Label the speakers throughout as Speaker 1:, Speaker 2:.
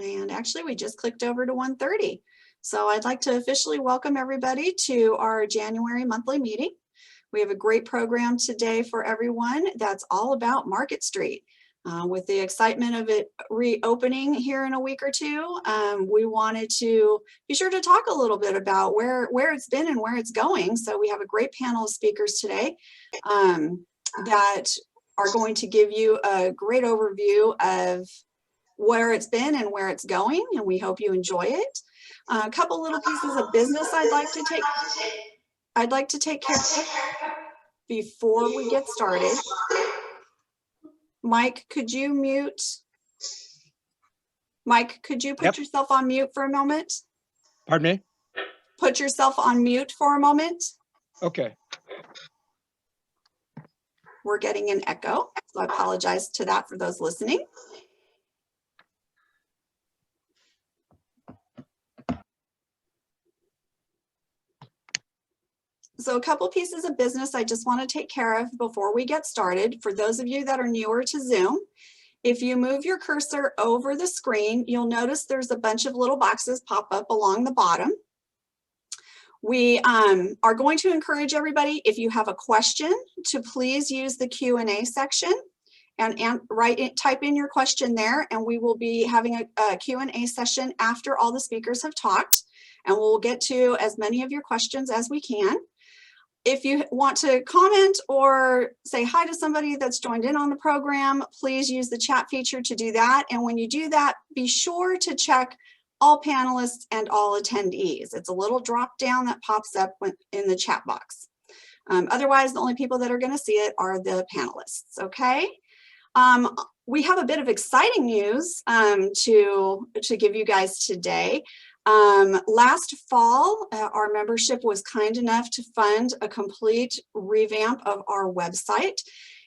Speaker 1: And actually, we just clicked over to 1:30. So I'd like to officially welcome everybody to our January monthly meeting. We have a great program today for everyone that's all about Market Street. With the excitement of it reopening here in a week or two, we wanted to be sure to talk a little bit about where it's been and where it's going. So we have a great panel of speakers today that are going to give you a great overview of where it's been and where it's going, and we hope you enjoy it. A couple little pieces of business I'd like to take care of before we get started. Mike, could you mute? Mike, could you put yourself on mute for a moment?
Speaker 2: Pardon me?
Speaker 1: Put yourself on mute for a moment.
Speaker 2: Okay.
Speaker 1: We're getting an echo, so I apologize to that for those listening. So a couple pieces of business I just want to take care of before we get started. For those of you that are newer to Zoom, if you move your cursor over the screen, you'll notice there's a bunch of little boxes pop up along the bottom. We are going to encourage everybody, if you have a question, to please use the Q&A section and type in your question there, and we will be having a Q&A session after all the speakers have talked, and we'll get to as many of your questions as we can. If you want to comment or say hi to somebody that's joined in on the program, please use the chat feature to do that. And when you do that, be sure to check all panelists and all attendees. It's a little drop down that pops up in the chat box. Otherwise, the only people that are going to see it are the panelists, okay? We have a bit of exciting news to give you guys today. Last fall, our membership was kind enough to fund a complete revamp of our website,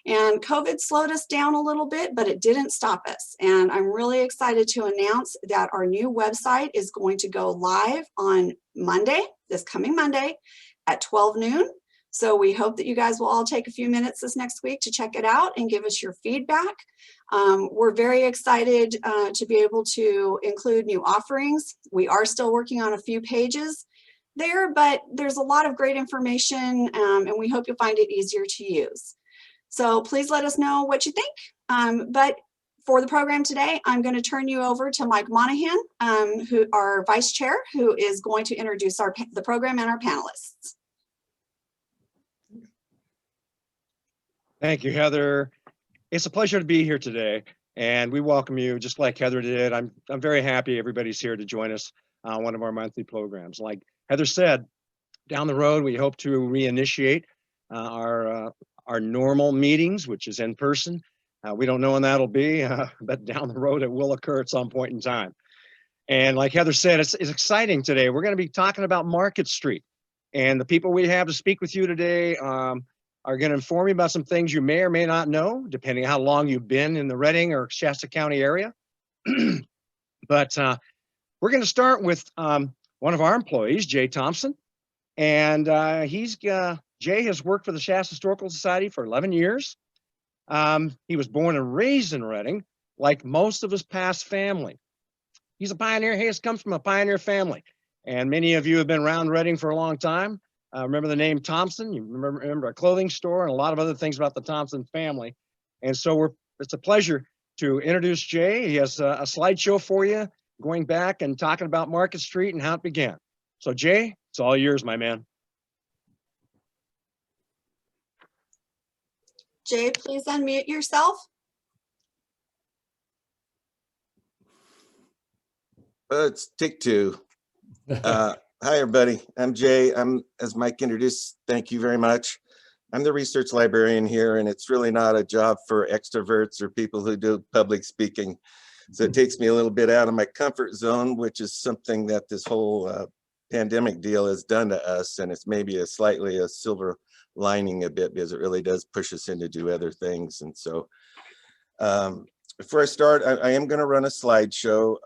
Speaker 1: and COVID slowed us down a little bit, but it didn't stop us. And I'm really excited to announce that our new website is going to go live on Monday, this coming Monday at 12 noon. So we hope that you guys will all take a few minutes this next week to check it out and give us your feedback. We're very excited to be able to include new offerings. We are still working on a few pages there, but there's a lot of great information, and we hope you'll find it easier to use. So please let us know what you think. But for the program today, I'm going to turn you over to Mike Monahan, our vice chair, who is going to introduce the program and our panelists.
Speaker 2: Thank you, Heather. It's a pleasure to be here today, and we welcome you just like Heather did. I'm very happy everybody's here to join us on one of our monthly programs. Like Heather said, down the road, we hope to reinitiate our normal meetings, which is in person. We don't know when that'll be, but down the road, it will occur at some point in time. And like Heather said, it's exciting today. We're going to be talking about Market Street, and the people we have to speak with you today are going to inform you about some things you may or may not know, depending on how long you've been in the Reading or Shasta County area. But we're going to start with one of our employees, Jay Thompson. And Jay has worked for the Shasta Historical Society for 11 years. He was born and raised in Reading, like most of his past family. He's a pioneer. He comes from a pioneer family. And many of you have been around Reading for a long time. Remember the name Thompson? You remember a clothing store and a lot of other things about the Thompson family. And so it's a pleasure to introduce Jay. He has a slideshow for you, going back and talking about Market Street and how it began. So Jay, it's all yours, my man.
Speaker 1: Jay, please unmute yourself.
Speaker 3: It's take two. Hi, everybody. I'm Jay. As Mike introduced, thank you very much. I'm the research librarian here, and it's really not a job for extroverts or people who do public speaking. So it takes me a little bit out of my comfort zone, which is something that this whole pandemic deal has done to us. And it's maybe a silver lining a bit, because it really does push us in to do other things. And so before I start, I am going to run a slideshow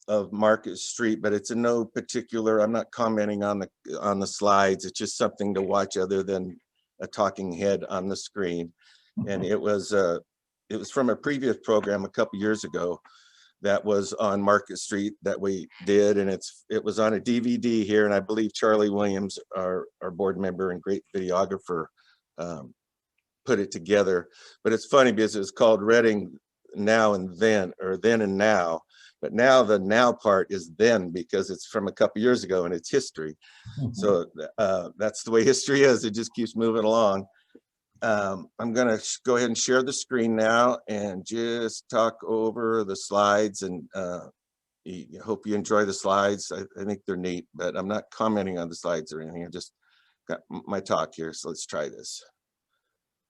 Speaker 3: of Market Street, but it's in no particular, I'm not commenting on the slides. It's just something to watch other than a talking head on the screen. And it was from a previous program a couple years ago that was on Market Street that we did, and it was on a DVD here, and I believe Charlie Williams, our board member and great videographer, put it together. But it's funny because it's called Reading Now and Then, or Then and Now. But now the now part is then, because it's from a couple years ago and it's history. So that's the way history is. It just keeps moving along. I'm going to go ahead and share the screen now and just talk over the slides, and hope you enjoy the slides. I think they're neat, but I'm not commenting on the slides or anything. I just got my talk here. So let's try this.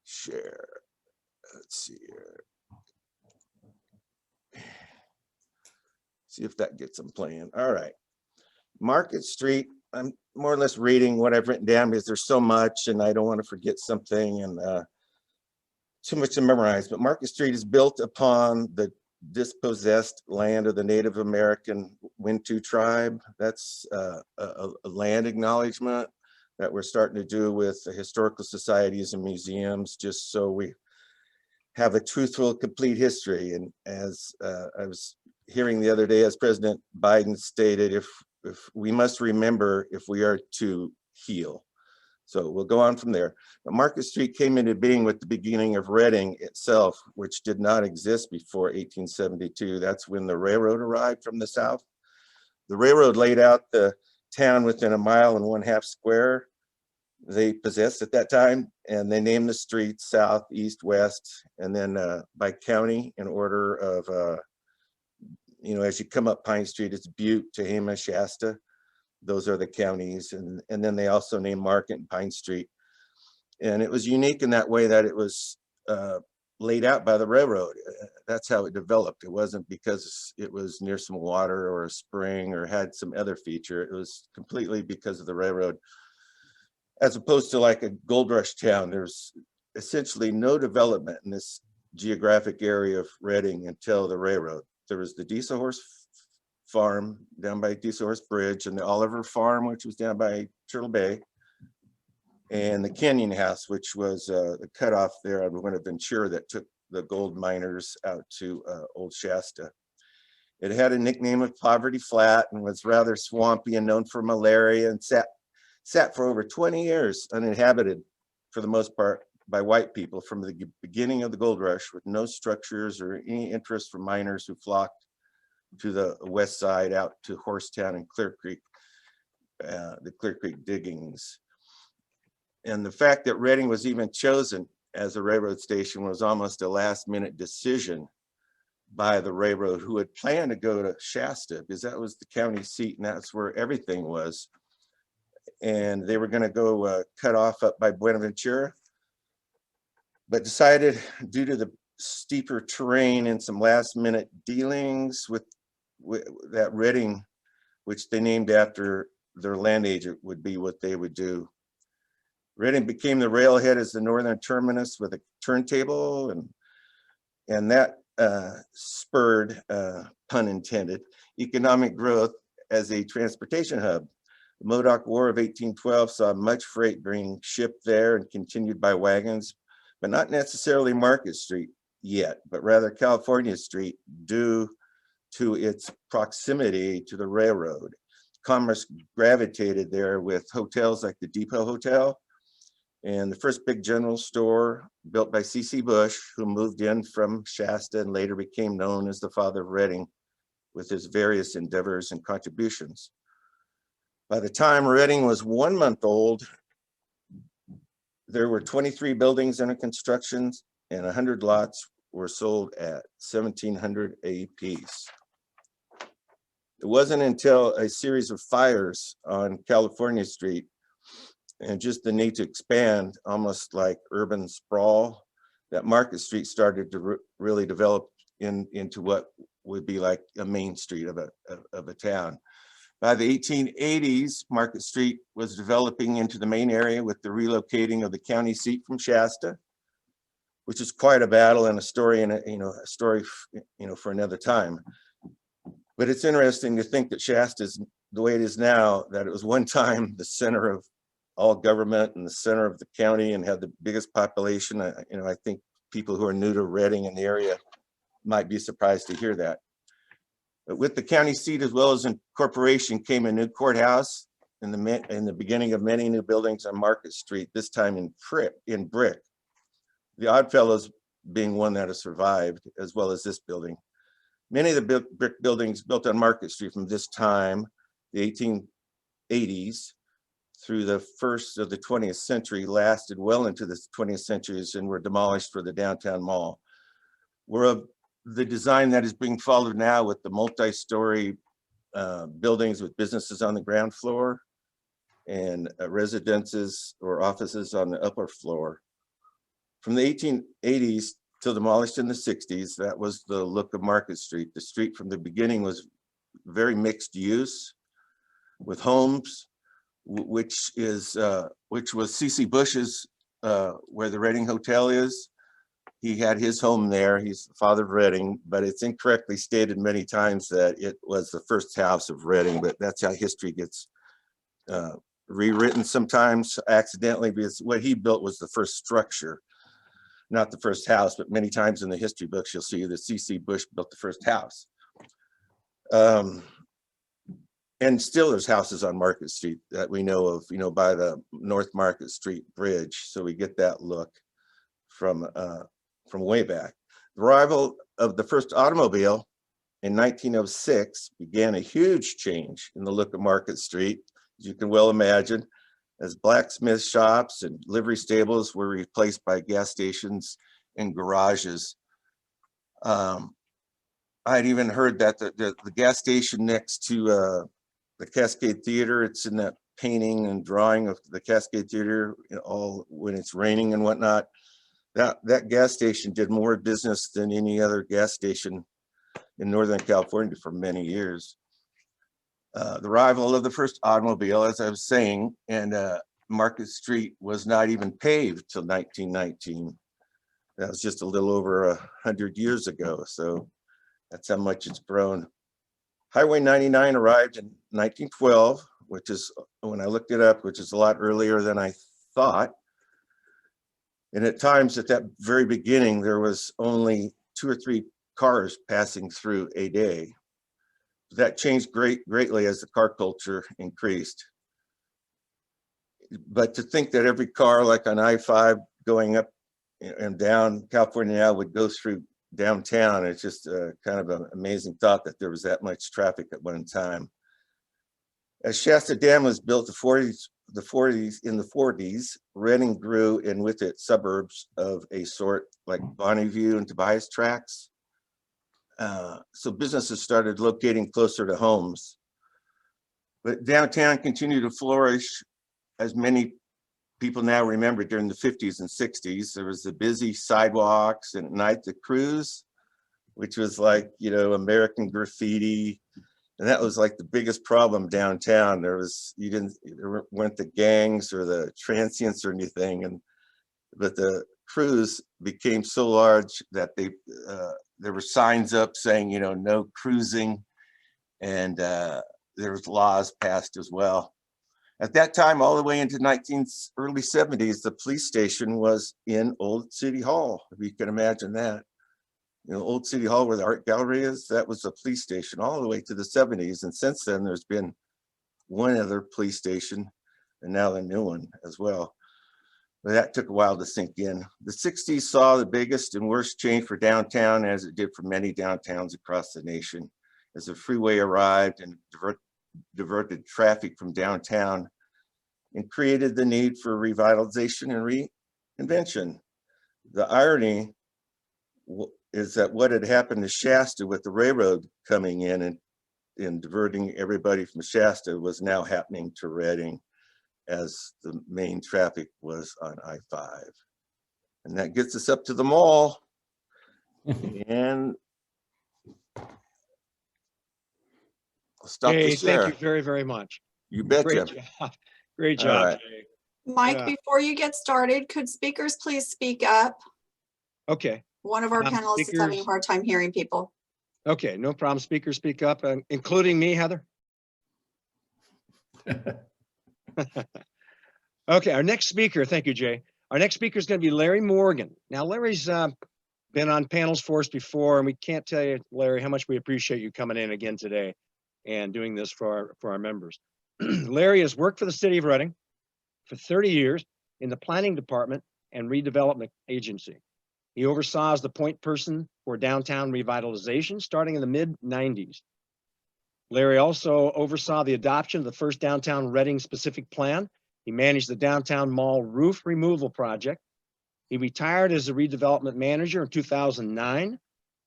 Speaker 3: Share. Let's see here. See if that gets them playing. All right. Market Street. I'm more or less reading what I've written down because there's so much and I don't want to forget something and too much to memorize. But Market Street is built upon the dispossessed land of the Native American Wintu tribe. That's a land acknowledgement that we're starting to do with the historical societies and museums, just so we have a truthful, complete history. And as I was hearing the other day, as President Biden stated, if we must remember if we are to heal. So we'll go on from there. But Market Street came into being with the beginning of Reading itself, which did not exist before 1872. That's when the railroad arrived from the south. The railroad laid out the town within a mile and 1/2 square they possessed at that time, and they named the streets south, east, west, and then by county in order of as you come up Pine Street, it's Butte, Tehama, Shasta. Those are the counties. And then they also named Market and Pine Street. And it was unique in that way that it was laid out by the railroad. That's how it developed. It wasn't because it was near some water or a spring or had some other feature. It was completely because of the railroad. As opposed to like a gold rush town, there's essentially no development in this geographic area of Reading until the railroad. There was the Diesel Horse Farm down by Diesel Horse Bridge, and the Oliver Farm, which was down by Turtle Bay, and the Canyon House, which was the cutoff there on Buenaventura that took the gold miners out to Old Shasta. It had a nickname of Poverty Flat and was rather swampy and known for malaria, and sat for over 20 years uninhabited for the most part by white people from the beginning of the gold rush, with no structures or any interest from miners who flocked to the west side out to Horsetown and Clear Creek, the Clear Creek diggings. And the fact that Reading was even chosen as a railroad station was almost a last minute decision by the railroad, who had planned to go to Shasta because that was the county seat and that's where everything was. And they were going to go cut off up by Buenaventura, but decided due to the steeper terrain and some last minute dealings with that Reading, which they named after their land agent, would be what they would do. Reading became the railhead as the northern terminus with a turntable, and that spurred, pun intended, economic growth as a transportation hub. The Modoc War of 1812 saw much freight being shipped there and continued by wagons, but not necessarily Market Street yet, but rather California Street, due to its proximity to the railroad. Commerce gravitated there with hotels like the Depot Hotel and the first big general store built by C.C. Bush, who moved in from Shasta and later became known as the father of Reading with his various endeavors and contributions. By the time Reading was 1 month old, there were 23 buildings under construction and 100 lots were sold at $1,700 a piece. It wasn't until a series of fires on California Street and just the need to expand, almost like urban sprawl, that Market Street started to really develop into what would be like a main street of a town. By the 1880s, Market Street was developing into the main area with the relocating of the county seat from Shasta, which is quite a battle and a story, and a story for another time. But it's interesting to think that Shasta is the way it is now, that it was one time the center of all government and the center of the county and had the biggest population. I think people who are new to Reading in the area might be surprised to hear that. But with the county seat as well as incorporation came a new courthouse in the beginning of many new buildings on Market Street, this time in brick. The Oddfellows being one that has survived, as well as this building. Many of the brick buildings built on Market Street from this time, the 1880s, through the first of the 20th century, lasted well into the 20th centuries and were demolished for the downtown mall. We're of the design that is being followed now with the multi-story buildings with businesses on the ground floor and residences or offices on the upper floor. From the 1880s till demolished in the 60s, that was the look of Market Street. The street from the beginning was very mixed use with homes, which was C.C. Bush's, where the Reading Hotel is. He had his home there. He's the father of Reading, but it's incorrectly stated many times that it was the first house of Reading, but that's how history gets rewritten sometimes accidentally, because what he built was the first structure, not the first house, but many times in the history books, you'll see that C.C. Bush built the first house. And still there's houses on Market Street that we know of, by the North Market Street Bridge. So we get that look from way back. The arrival of the first automobile in 1906 began a huge change in the look of Market Street, as you can well imagine, as blacksmith shops and livery stables were replaced by gas stations and garages. I had even heard that the gas station next to the Cascade Theater, it's in that painting and drawing of the Cascade Theater, all when it's raining and whatnot. That gas station did more business than any other gas station in Northern California for many years. The arrival of the first automobile, as I was saying, and Market Street was not even paved till 1919. That was just a little over 100 years ago. So that's how much it's grown. Highway 99 arrived in 1912, which is, when I looked it up, which is a lot earlier than I thought. And at times at that very beginning, there was only 2 or 3 cars passing through a day. That changed greatly as the car culture increased. But to think that every car, like on I-5 going up and down California now, would go through downtown, it's just kind of an amazing thought that there was that much traffic at one time. As Shasta Dam was built in the 40s, Reading grew, and with it suburbs of a sort like Bonneview and Tobias Tracts. So businesses started locating closer to homes. But downtown continued to flourish, as many people now remember, during the 50s and 60s. There was the busy sidewalks, and at night the cruise, which was like, American graffiti. And that was like the biggest problem downtown. There weren't the gangs or the transients or anything. But the cruise became so large that there were signs up saying, no cruising, and there was laws passed as well. At that time, all the way into early 70s, the police station was in Old City Hall, if you can imagine that. Old City Hall where the art gallery is, that was the police station all the way to the 70s. And since then, there's been one other police station, and now a new one as well. But that took a while to sink in. The 60s saw the biggest and worst change for downtown, as it did for many downtowns across the nation, as the freeway arrived and diverted traffic from downtown and created the need for revitalization and reinvention. The irony is that what had happened to Shasta with the railroad coming in and diverting everybody from Shasta was now happening to Reading, as the main traffic was on I-5. And that gets us up to the mall. And I'll stop
Speaker 2: Hey,
Speaker 3: the share.
Speaker 2: thank you very, very much.
Speaker 3: You betcha.
Speaker 2: Great job. Great
Speaker 3: All
Speaker 2: job,
Speaker 3: right.
Speaker 2: Jay.
Speaker 1: Mike,
Speaker 2: Yeah.
Speaker 1: before you get started, could speakers please speak up?
Speaker 2: Okay.
Speaker 1: One of our panelists is having a
Speaker 2: Speakers.
Speaker 1: hard time hearing people.
Speaker 2: Okay, no problem. Speakers speak up, including me, Heather. Okay, our next speaker, thank you, Jay. Our next speaker is going to be Larry Morgan. Now, Larry's been on panels for us before, and we can't tell you, Larry, how much we appreciate you coming in again today and doing this for our members. Larry has worked for the city of Reading for 30 years in the planning department and redevelopment agency. He oversaw as the point person for downtown revitalization starting in the mid-90s. Larry also oversaw the adoption of the first downtown Reading specific plan. He managed the downtown mall roof removal project. He retired as a redevelopment manager in 2009,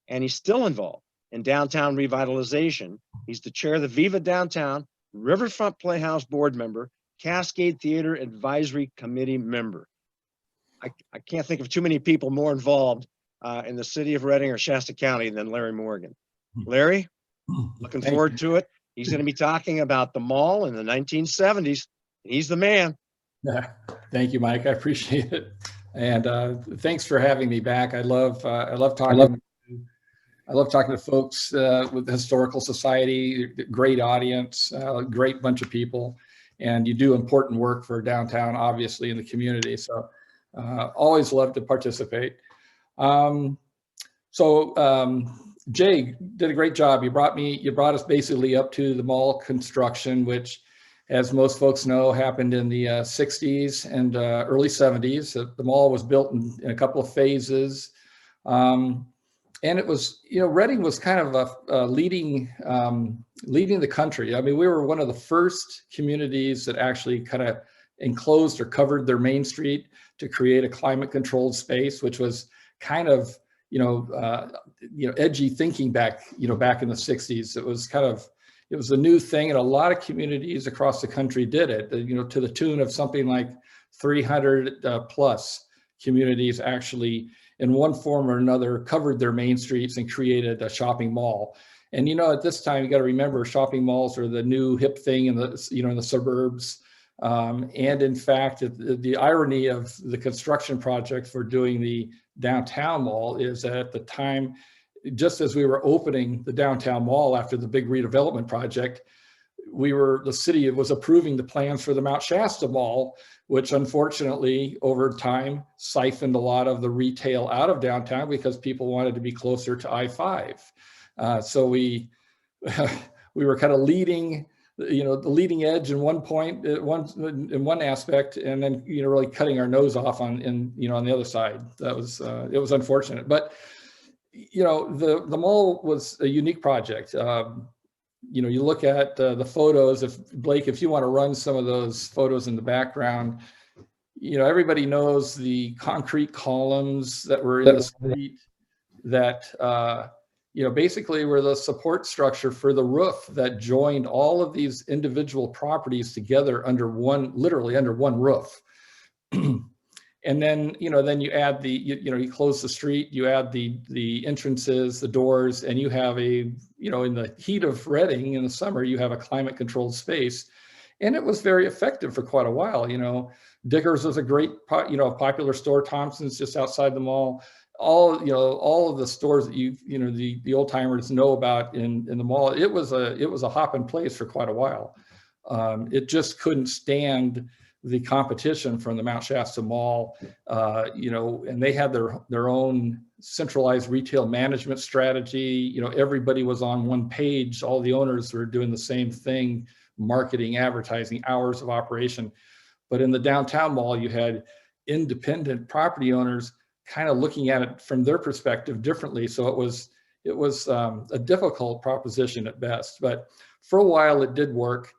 Speaker 2: and he's still involved in downtown revitalization. He's the chair of the Viva Downtown, Riverfront Playhouse board member, Cascade Theater Advisory Committee member. I can't think of too many people more involved in the city of Reading or Shasta County than Larry Morgan. Larry, looking forward to it. He's going to be talking about the mall in the 1970s. He's the man.
Speaker 4: Yeah, thank you, Mike. I appreciate it. And thanks for having me back. I love talking to folks with the Historical Society, great audience, great bunch of people, and you do important work for downtown, obviously, in the community. So always love to participate. Jay did a great job. You brought us basically up to the mall construction, which, as most folks know, happened in the 60s and early 70s. The mall was built in a couple of phases. And it was, Reading was kind of leading the country. I mean, we were one of the first communities that actually kind of enclosed or covered their main street to create a climate controlled space, which was kind of, edgy thinking back in the 60s. It was a new thing, and a lot of communities across the country did it, to the tune of something like 300 plus communities actually in one form or another covered their main streets and created a shopping mall. And, at this time, you got to remember, shopping malls are the new hip thing in the suburbs. And in fact, the irony of the construction project for doing the downtown mall is that at the time, just as we were opening the downtown mall after the big redevelopment project, the city was approving the plans for the Mount Shasta Mall, which unfortunately over time siphoned a lot of the retail out of downtown because people wanted to be closer to I-5. So we were kind of leading, the leading edge in one point, in one aspect, and then really cutting our nose off on the other side. That was it was unfortunate, but the mall was a unique project. You look at the photos. If you want to run some of those photos in the background, everybody knows the concrete columns that were in the street that basically were the support structure for the roof that joined all of these individual properties together literally under one roof. And then, then you add you close the street, you add the entrances, the doors, and you have in the heat of Reading in the summer, you have a climate controlled space. And it was very effective for quite a while. Dickers was a great, popular store. Thompson's just outside the mall. All of the stores that the old timers know about in the mall. It was a hopping place for quite a while. It just couldn't stand the competition from the Mount Shasta Mall, and they had their own centralized retail management strategy. Everybody was on one page. All the owners were doing the same thing, marketing, advertising, hours of operation. But in the downtown mall, you had independent property owners kind of looking at it from their perspective differently. So it was a difficult proposition at best, but for a while it did work.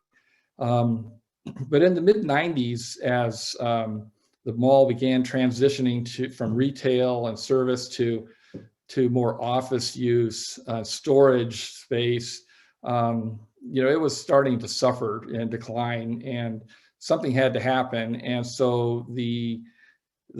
Speaker 4: But in the mid-90s, as the mall began transitioning from retail and service to more office use, storage space, it was starting to suffer and decline, and something had to happen. And so the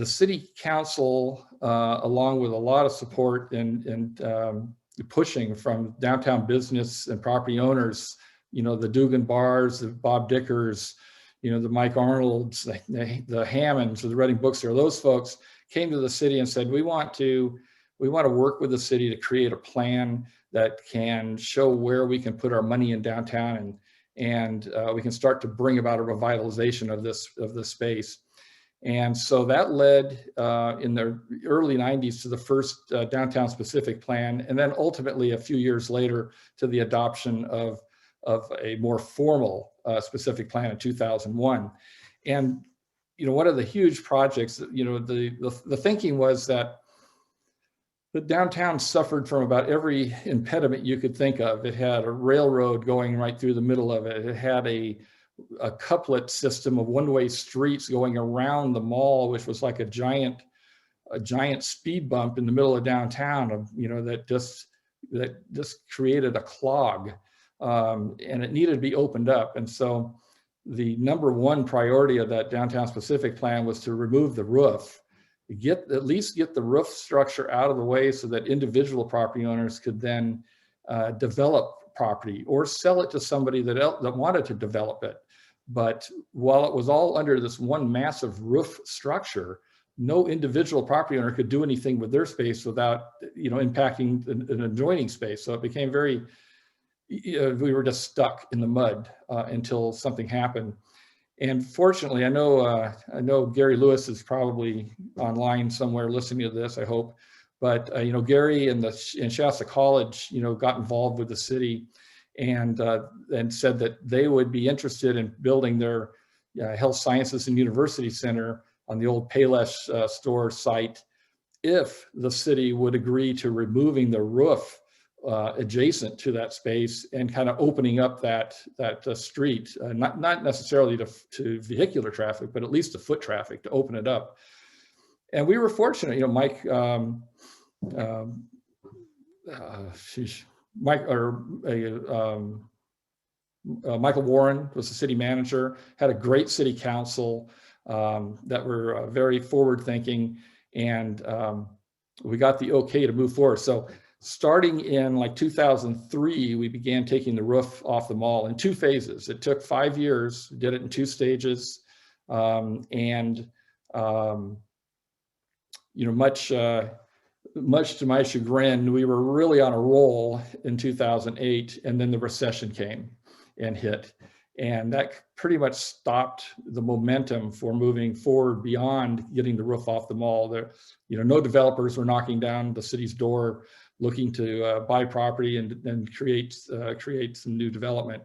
Speaker 4: city council, along with a lot of support and pushing from downtown business and property owners, the Dugan Bars, the Bob Dickers, the Mike Arnolds, the Hammonds, or the Reading Bookstore, those folks came to the city and said, we want to work with the city to create a plan that can show where we can put our money in downtown, and we can start to bring about a revitalization of this space. And so that led in the early 90s to the first downtown specific plan, and then ultimately a few years later to the adoption of a more formal specific plan in 2001. And one of the huge projects, the thinking was that the downtown suffered from about every impediment you could think of. It had a railroad going right through the middle of it. It had a couplet system of one-way streets going around the mall, which was like a giant speed bump in the middle of downtown, that just created a clog, and it needed to be opened up. And so the number one priority of that downtown specific plan was to remove the roof, at least get the roof structure out of the way so that individual property owners could then develop property or sell it to somebody that wanted to develop it. But while it was all under this one massive roof structure, no individual property owner could do anything with their space without impacting an adjoining space. So it became very, we were just stuck in the mud until something happened. And fortunately, I know Gary Lewis is probably online somewhere listening to this, I hope. But Gary and Shasta College, got involved with the city and said that they would be interested in building their Health Sciences and University Center on the old Payless store site if the city would agree to removing the roof adjacent to that space and kind of opening up that street, not necessarily to vehicular traffic, but at least to foot traffic, to open it up. And we were fortunate, Mike, Michael Warren was the city manager, had a great city council that were very forward thinking, and we got the okay to move forward. So starting in like 2003, we began taking the roof off the mall in 2 phases. It took 5 years, did it in 2 stages. Much to my chagrin, we were really on a roll in 2008, and then the recession came and hit. And that pretty much stopped the momentum for moving forward beyond getting the roof off the mall. There, no developers were knocking down the city's door looking to buy property and create some new development.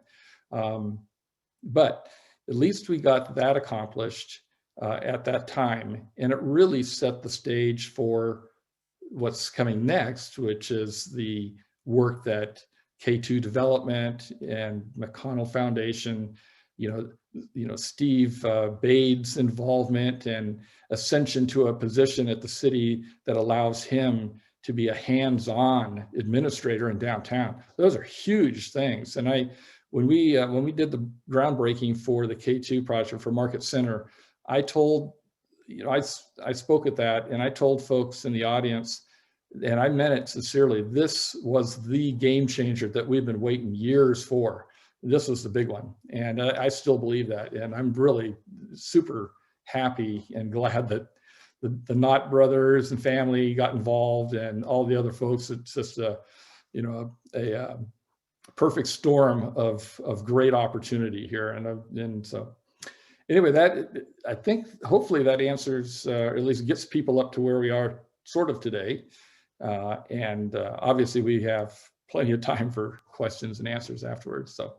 Speaker 4: But at least we got that accomplished at that time. And it really set the stage for what's coming next, which is the work that K2 Development and McConnell Foundation, Steve Bade's involvement and ascension to a position at the city that allows him to be a hands-on administrator in downtown. Those are huge things. And when we did the groundbreaking for the K2 project for Market Center, I told, I spoke at that and I told folks in the audience, and I meant it sincerely, this was the game changer that we've been waiting years for. This was the big one. And I still believe that. And I'm really super happy and glad that the Knott brothers and family got involved and all the other folks. It's just a perfect storm of great opportunity here. And so anyway, I think hopefully that answers, or at least gets people up to where we are sort of today. And obviously we have plenty of time for questions and answers afterwards. So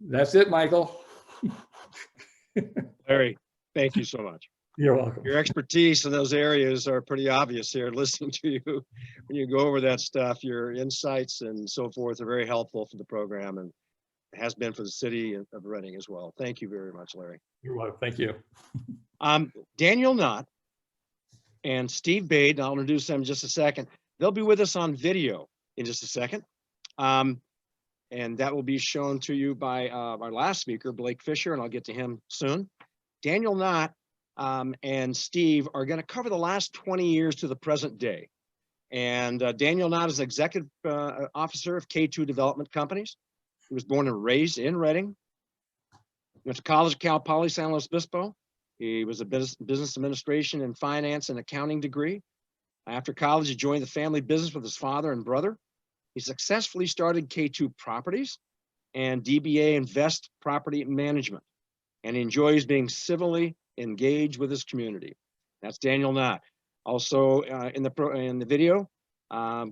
Speaker 4: that's it, Michael.
Speaker 2: Larry, thank you so much.
Speaker 4: You're welcome.
Speaker 2: Your expertise in those areas are pretty obvious here. Listening to you when you go over that stuff, your insights and so forth are very helpful for the program, and it has been for the city of Reading as well. Thank you very much, Larry.
Speaker 4: You're welcome. Thank you.
Speaker 2: Daniel Knott and Steve Bade, I'll introduce them in just a second. They'll be with us on video in just a second. And that will be shown to you by our last speaker, Blake Fisher, and I'll get to him soon. Daniel Knott and Steve are going to cover the last 20 years to the present day. And Daniel Knott is executive officer of K2 Development Companies. He was born and raised in Reading. Went to college at Cal Poly San Luis Obispo. He was a business administration and finance and accounting degree. After college, he joined the family business with his father and brother. He successfully started K2 Properties and DBA Invest Property Management, and he enjoys being civilly engage with his community. That's Daniel Knott. Also in the video,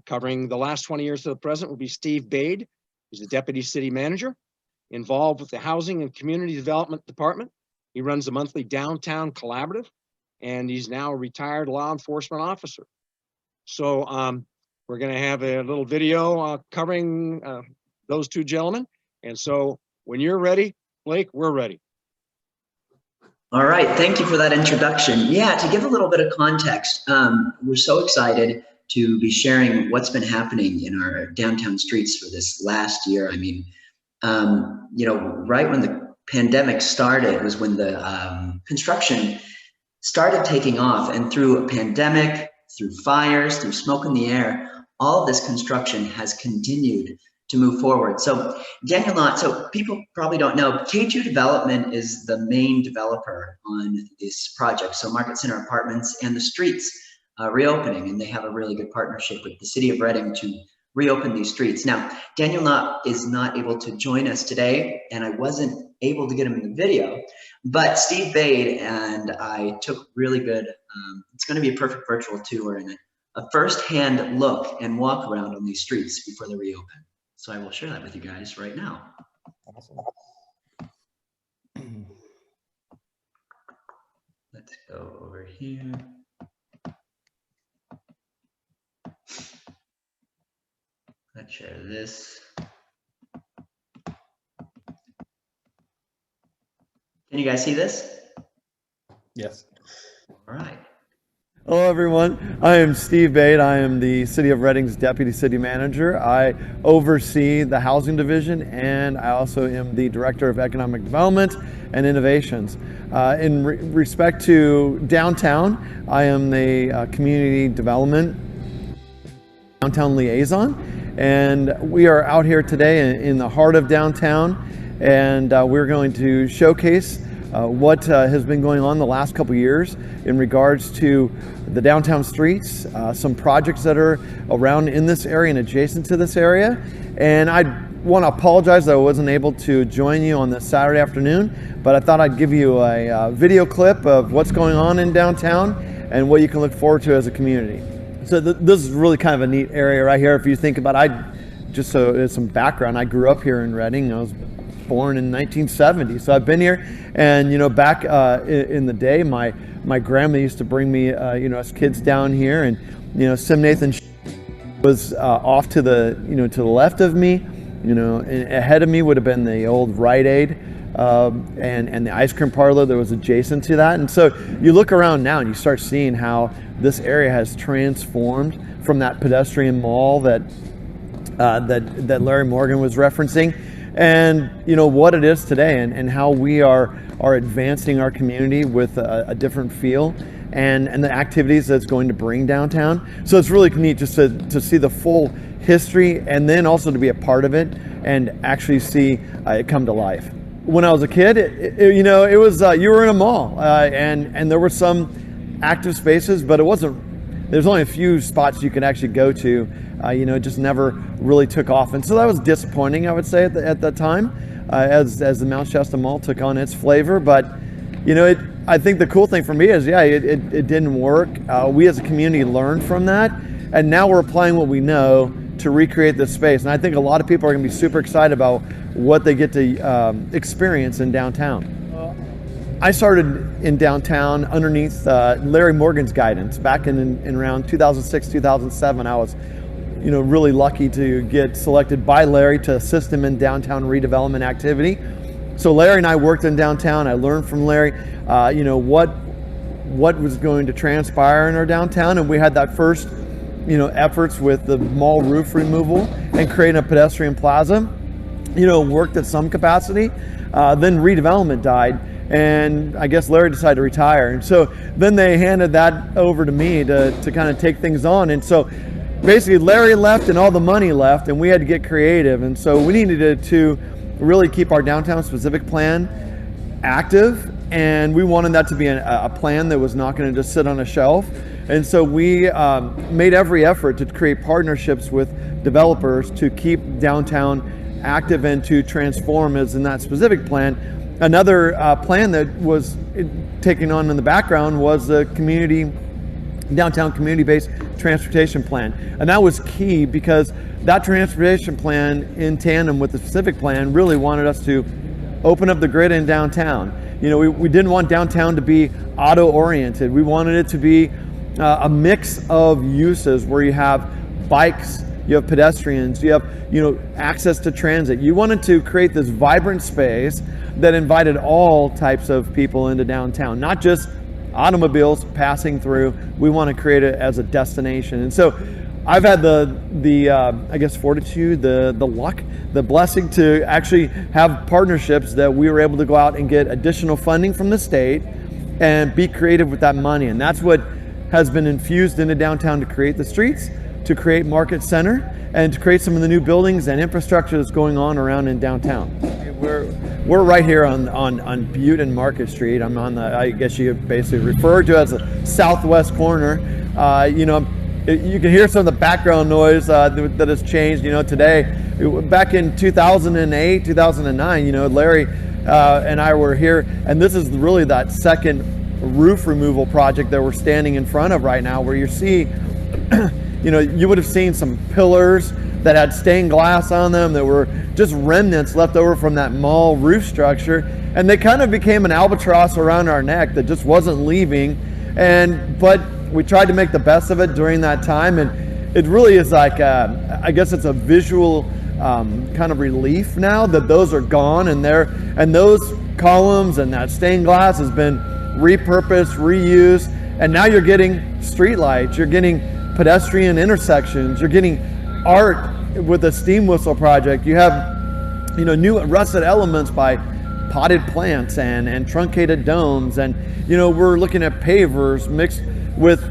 Speaker 2: covering the last 20 years to the present, will be Steve Bade. He's the Deputy City Manager, involved with the Housing and Community Development Department. He runs the monthly Downtown Collaborative, and he's now a retired law enforcement officer. So we're going to have a little video covering those two gentlemen. And so when you're ready, Blake, we're ready.
Speaker 5: All right, thank you for that introduction. Yeah, to give a little bit of context, we're so excited to be sharing what's been happening in our downtown streets for this last year. I mean, you know, right when the pandemic started was when the construction started taking off, and through a pandemic, through fires, through smoke in the air, all of this construction has continued to move forward. So Daniel Knott, so people probably don't know, K2 Development is the main developer on this project. So Market Center Apartments and the streets reopening, and they have a really good partnership with the City of Reading to reopen these streets. Now, Daniel Knott is not able to join us today, and I wasn't able to get him in the video, but Steve Bade and I took really good, it's gonna be a perfect virtual tour and a first-hand look and walk around on these streets before they reopen. So I will share that with you guys right now.
Speaker 4: Awesome.
Speaker 5: Let's go over here. Let's share this. Can you guys see this?
Speaker 4: Yes.
Speaker 5: All right.
Speaker 6: Hello everyone, I am Steve Bade. I am the City of Reading's Deputy City Manager. I oversee the Housing Division, and I also am the Director of Economic Development and Innovations. In respect to downtown, I am the Community Development Downtown Liaison, and we are out here today in the heart of downtown, and we're going to showcase what has been going on the last couple years in regards to the downtown streets, some projects that are around in this area and adjacent to this area. And I want to apologize that I wasn't able to join you on this Saturday afternoon, but I thought I'd give you a video clip of what's going on in downtown and what you can look forward to as a community. So this is really kind of a neat area right here. If you think about it, just so as some background, I grew up here in Reading. I was born in 1970, so I've been here. And you know, back in the day, my grandma used to bring me, you know, us kids down here, and you know, Sim Nathan was off to the, you know, to the left of me. You know, and ahead of me would have been the old Rite Aid, and the ice cream parlor that was adjacent to that. And so you look around now and you start seeing how this area has transformed from that pedestrian mall that Larry Morgan was referencing, and you know what it is today, and how we are advancing our community with a different feel and the activities that's going to bring downtown. So it's really neat just to see the full history, and then also to be a part of it and actually see it come to life. When I was a kid, you know, it was you were in a mall, and there were some active spaces, but it wasn't. There's only a few spots you can actually go to. You know, it just never really took off, and so that was disappointing, I would say, at the time, as the Mount Shasta Mall took on its flavor. But you know, I think the cool thing for me is, yeah, it didn't work. We as a community learned from that, and now we're applying what we know to recreate this space. And I think a lot of people are going to be super excited about what they get to experience in downtown. I started in downtown underneath Larry Morgan's guidance back in around 2006, 2007. I was, you know, really lucky to get selected by Larry to assist him in downtown redevelopment activity. So Larry and I worked in downtown. I learned from Larry, you know, what was going to transpire in our downtown, and we had that first, you know, efforts with the mall roof removal and creating a pedestrian plaza. You know, worked at some capacity. Then redevelopment died, and I guess Larry decided to retire. And so then they handed that over to me to kind of take things on. And so basically Larry left and all the money left, and we had to get creative. And so we needed to really keep our downtown specific plan active, and we wanted that to be a plan that was not going to just sit on a shelf. And so we made every effort to create partnerships with developers to keep downtown active and to transform, as in that specific plan, another plan that was taken on in the background was the downtown community-based transportation plan. And that was key because that transportation plan, in tandem with the specific plan, really wanted us to open up the grid in downtown. You know, we didn't want downtown to be auto-oriented. We wanted it to be a mix of uses where you have bikes, you have pedestrians, you have, you know, access to transit. You wanted to create this vibrant space that invited all types of people into downtown, not just automobiles passing through. We want to create it as a destination. And so I've had the I guess fortitude, the luck, the blessing to actually have partnerships that we were able to go out and get additional funding from the state and be creative with that money. And that's what has been infused into downtown to create the streets, to create Market Center, and to create some of the new buildings and infrastructure that's going on around in downtown. We're right here on Butte and Market Street. I'm on the, I guess you could basically refer to as a southwest corner. You know, you can hear some of the background noise that has changed, you know, today. Back in 2008, 2009, you know, Larry and I were here, and this is really that second roof removal project that we're standing in front of right now, where you see, you know, you would have seen some pillars that had stained glass on them that were just remnants left over from that mall roof structure, and they kind of became an albatross around our neck that just wasn't leaving. But we tried to make the best of it during that time, and it really is like I guess it's a visual kind of relief now that those are gone, and those columns and that stained glass has been repurposed, reused, and now you're getting street lights, you're getting pedestrian intersections, you're getting art with the steam whistle project. You have, you know, new rusted elements by potted plants and truncated domes, and you know, we're looking at pavers mixed with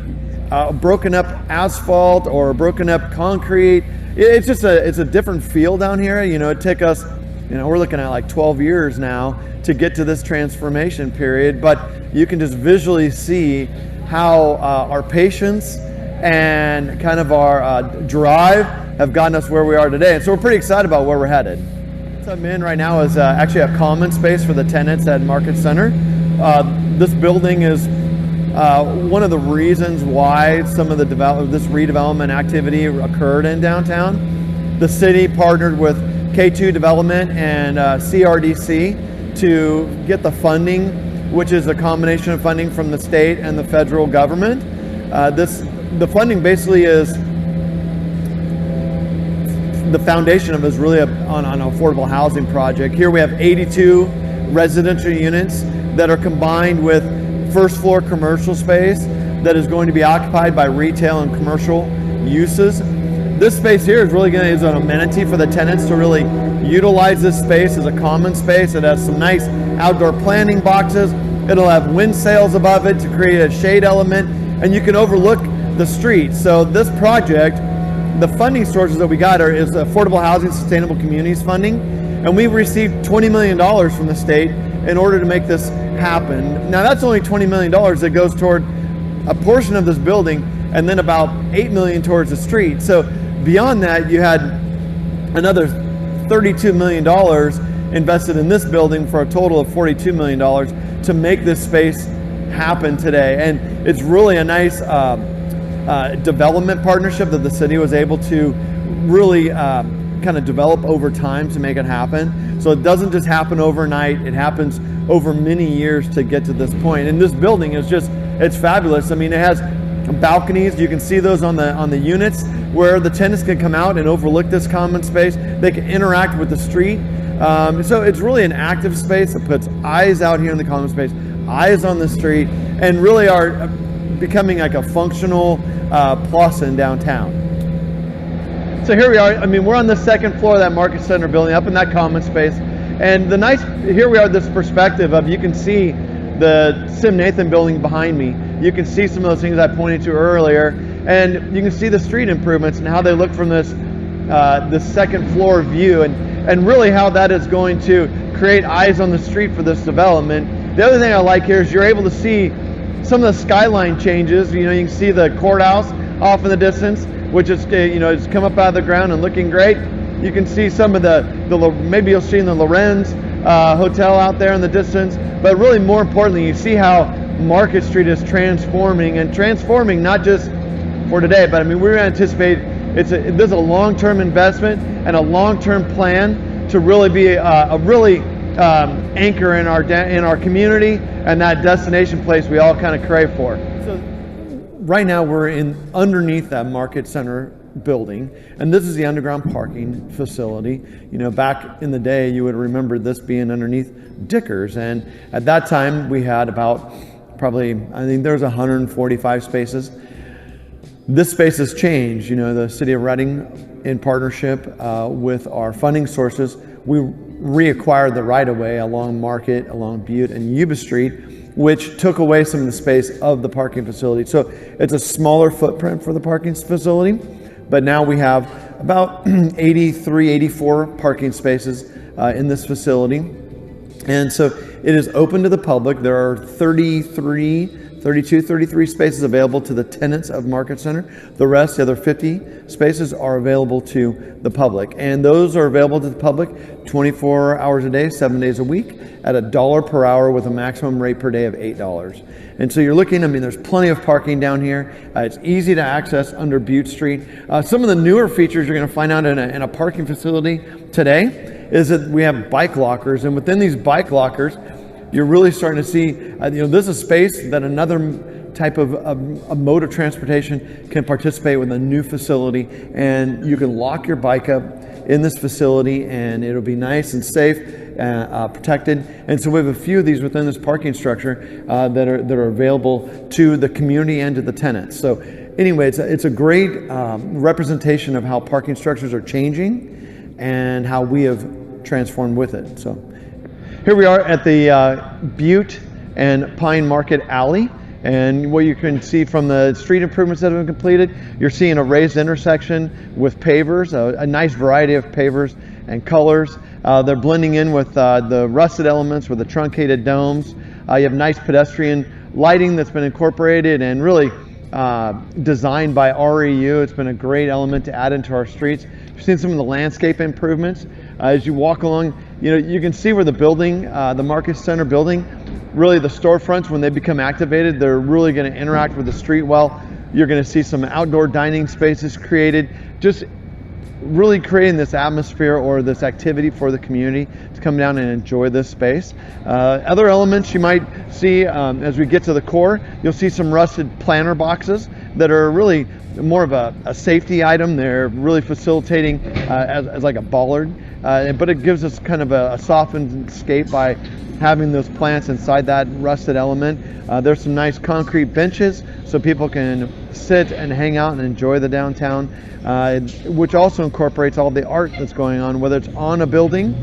Speaker 6: broken up asphalt or broken up concrete. It's just it's a different feel down here. You know, it took us, you know, we're looking at like 12 years now to get to this transformation period, but you can just visually see how our patience and kind of our drive have gotten us where we are today. And so we're pretty excited about where we're headed. What I'm in right now is actually a common space for the tenants at Market Center. This building is one of the reasons why some of this redevelopment activity occurred in downtown. The city partnered with K2 Development and CRDC to get the funding, which is a combination of funding from the state and the federal government. The funding basically is, the foundation of it is really on an affordable housing project. Here we have 82 residential units that are combined with first floor commercial space that is going to be occupied by retail and commercial uses. This space here is really going to is an amenity for the tenants to really utilize this space as a common space. It has some nice outdoor planting boxes. It'll have wind sails above it to create a shade element, and you can overlook the street. So this project, the funding sources that we got is Affordable Housing Sustainable Communities funding, and we've received $20 million from the state in order to make this happen. Now that's only $20 million that goes toward a portion of this building, and then about $8 million towards the street. So beyond that, you had another $32 million invested in this building for a total of $42 million to make this space happen today. And it's really a nice development partnership that the city was able to really kind of develop over time to make it happen. So it doesn't just happen overnight, it happens over many years to get to this point. And this building is just, it's fabulous. I mean, it has balconies, you can see those on the units where the tenants can come out and overlook this common space. They can interact with the street. So it's really an active space that puts eyes out here in the common space, eyes on the street, and really are becoming like a functional plus in downtown. So here we are. I mean, we're on the second floor of that Market Center building, up in that common space. And the nice, here we are, this perspective of, you can see the Sim Nathan building behind me. You can see some of those things I pointed to earlier, and you can see the street improvements and how they look from this second floor view, and really how that is going to create eyes on the street for this development. The other thing I like here is you're able to see some of the skyline changes. You know, you can see the courthouse off in the distance, which is, you know, it's come up out of the ground and looking great. You can see some of maybe you'll see in the Lorenz, hotel out there in the distance. But really, more importantly, you see how Market Street is transforming, and transforming not just for today, but I mean, we anticipate this is a long-term investment and a long-term plan to really be a really anchor in our community and that destination place we all kind of crave for. So right now we're underneath that Market Center building, and this is the underground parking facility. You know, back in the day, you would remember this being underneath Dickers, and at that time we had about probably, I think there was 145 spaces. This space has changed. You know, the City of Reading, in partnership with our funding sources, we reacquired the right-of-way along Market, along Butte and Yuba Street, which took away some of the space of the parking facility. So it's a smaller footprint for the parking facility, but now we have about 83, 84 parking spaces in this facility. And so it is open to the public. There are 33 spaces available to the tenants of Market Center. The rest, the other 50 spaces, are available to the public. And those are available to the public 24 hours a day, 7 days a week, at $1 per hour with a maximum rate per day of $8. And so you're looking, I mean, there's plenty of parking down here. It's easy to access under Butte Street. Some of the newer features you're going to find out in a parking facility today is that we have bike lockers. And within these bike lockers, you're really starting to see, this is space that another type of a mode of transportation can participate with a new facility, and you can lock your bike up in this facility and it'll be nice and safe, protected. And so we have a few of these within this parking structure that are available to the community and to the tenants. So anyway, it's a great representation of how parking structures are changing and how we have transformed with it. So here we are at the Butte and Pine Market Alley, and what you can see from the street improvements that have been completed, you're seeing a raised intersection with pavers, a nice variety of pavers and colors. They're blending in with the rusted elements with the truncated domes. You have nice pedestrian lighting that's been incorporated and really designed by REU. It's been a great element to add into our streets. You've seen some of the landscape improvements. As you walk along, you can see where the building, the Market Center building, really the storefronts, when they become activated, they're really going to interact with the street well. You're going to see some outdoor dining spaces created, just really creating this atmosphere or this activity for the community to come down and enjoy this space. Other elements you might see as we get to the core, you'll see some rusted planter boxes that are really more of a safety item. They're really facilitating as like a bollard, but it gives us kind of a softened scape by having those plants inside that rusted element. There's some nice concrete benches so people can sit and hang out and enjoy the downtown, which also incorporates all the art that's going on, whether it's on a building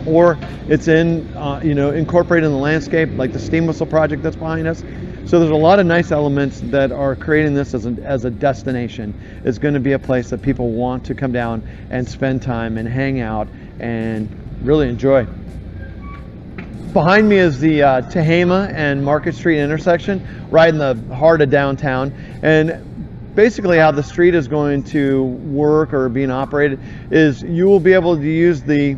Speaker 6: or it's incorporated in the landscape, like the steam whistle project that's behind us. So there's a lot of nice elements that are creating this as a destination. It's going to be a place that people want to come down and spend time and hang out and really enjoy. Behind me is the Tehama and Market Street intersection, right in the heart of downtown. And basically how the street is going to work or being operated is you will be able to use the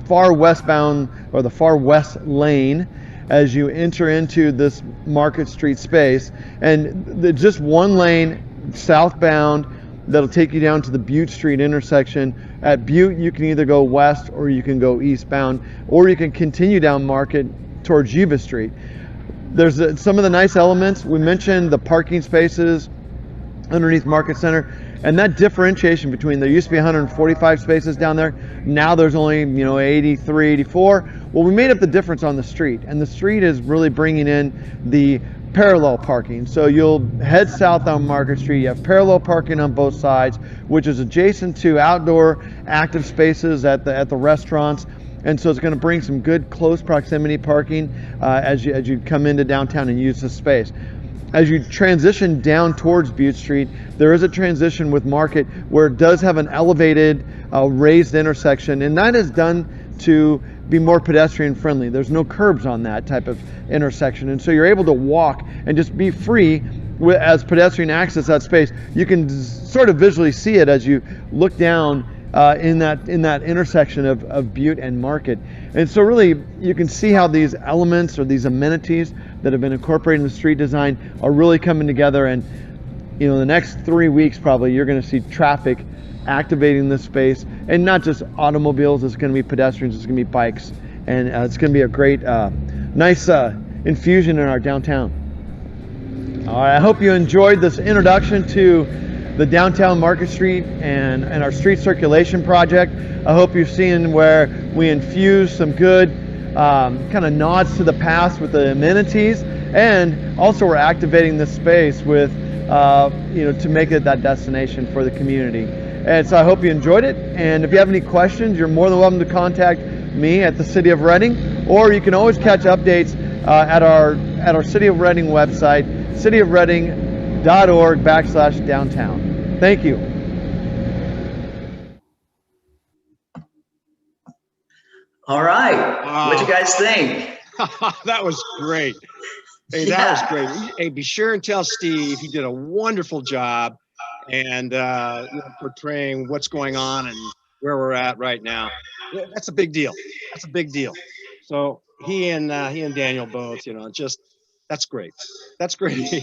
Speaker 6: far westbound or the far west lane as you enter into this Market Street space, and just one lane southbound that'll take you down to the Butte Street intersection. At Butte, you can either go west or you can go eastbound, or you can continue down Market towards Yuba Street. There's some of the nice elements. We mentioned the parking spaces underneath Market Center, and that differentiation between there used to be 145 spaces down there, now there's only 83, 84. Well, we made up the difference on the street, and the street is really bringing in the parallel parking. So you'll head south on Market Street, you have parallel parking on both sides, which is adjacent to outdoor active spaces at the restaurants. And so it's going to bring some good close proximity parking as you come into downtown and use the space. As you transition down towards Butte Street, there is a transition with Market where it does have an elevated raised intersection, and that is done to be more pedestrian friendly. There's no curbs on that type of intersection, and so you're able to walk and just be free as pedestrian access that space. You can sort of visually see it as you look down in that intersection of Butte and Market. And so really you can see how these elements or these amenities that have been incorporated in the street design are really coming together. And you know, the next 3 weeks probably you're going to see traffic activating this space, and not just automobiles. It's going to be pedestrians, it's going to be bikes, and it's going to be a great nice infusion in our downtown. All right, I hope you enjoyed this introduction to the downtown Market Street and our street circulation project. I hope you're seeing where we infuse some good kind of nods to the past with the amenities, and also we're activating this space with you know, to make it that destination for the community. And so I hope you enjoyed it, and if you have any questions, you're more than welcome to contact me at the City of Reading, or you can always catch updates at our City of Reading website, cityofreading.org/downtown. Thank you.
Speaker 5: All right.
Speaker 2: Wow.
Speaker 5: What'd you guys think?
Speaker 2: That was great. Hey, that was great. Hey, be sure and tell Steve he did a wonderful job, and you know, portraying what's going on and where we're at right now. Yeah, that's a big deal. That's a big deal. So he and Daniel both, you know, just that's great. That's great.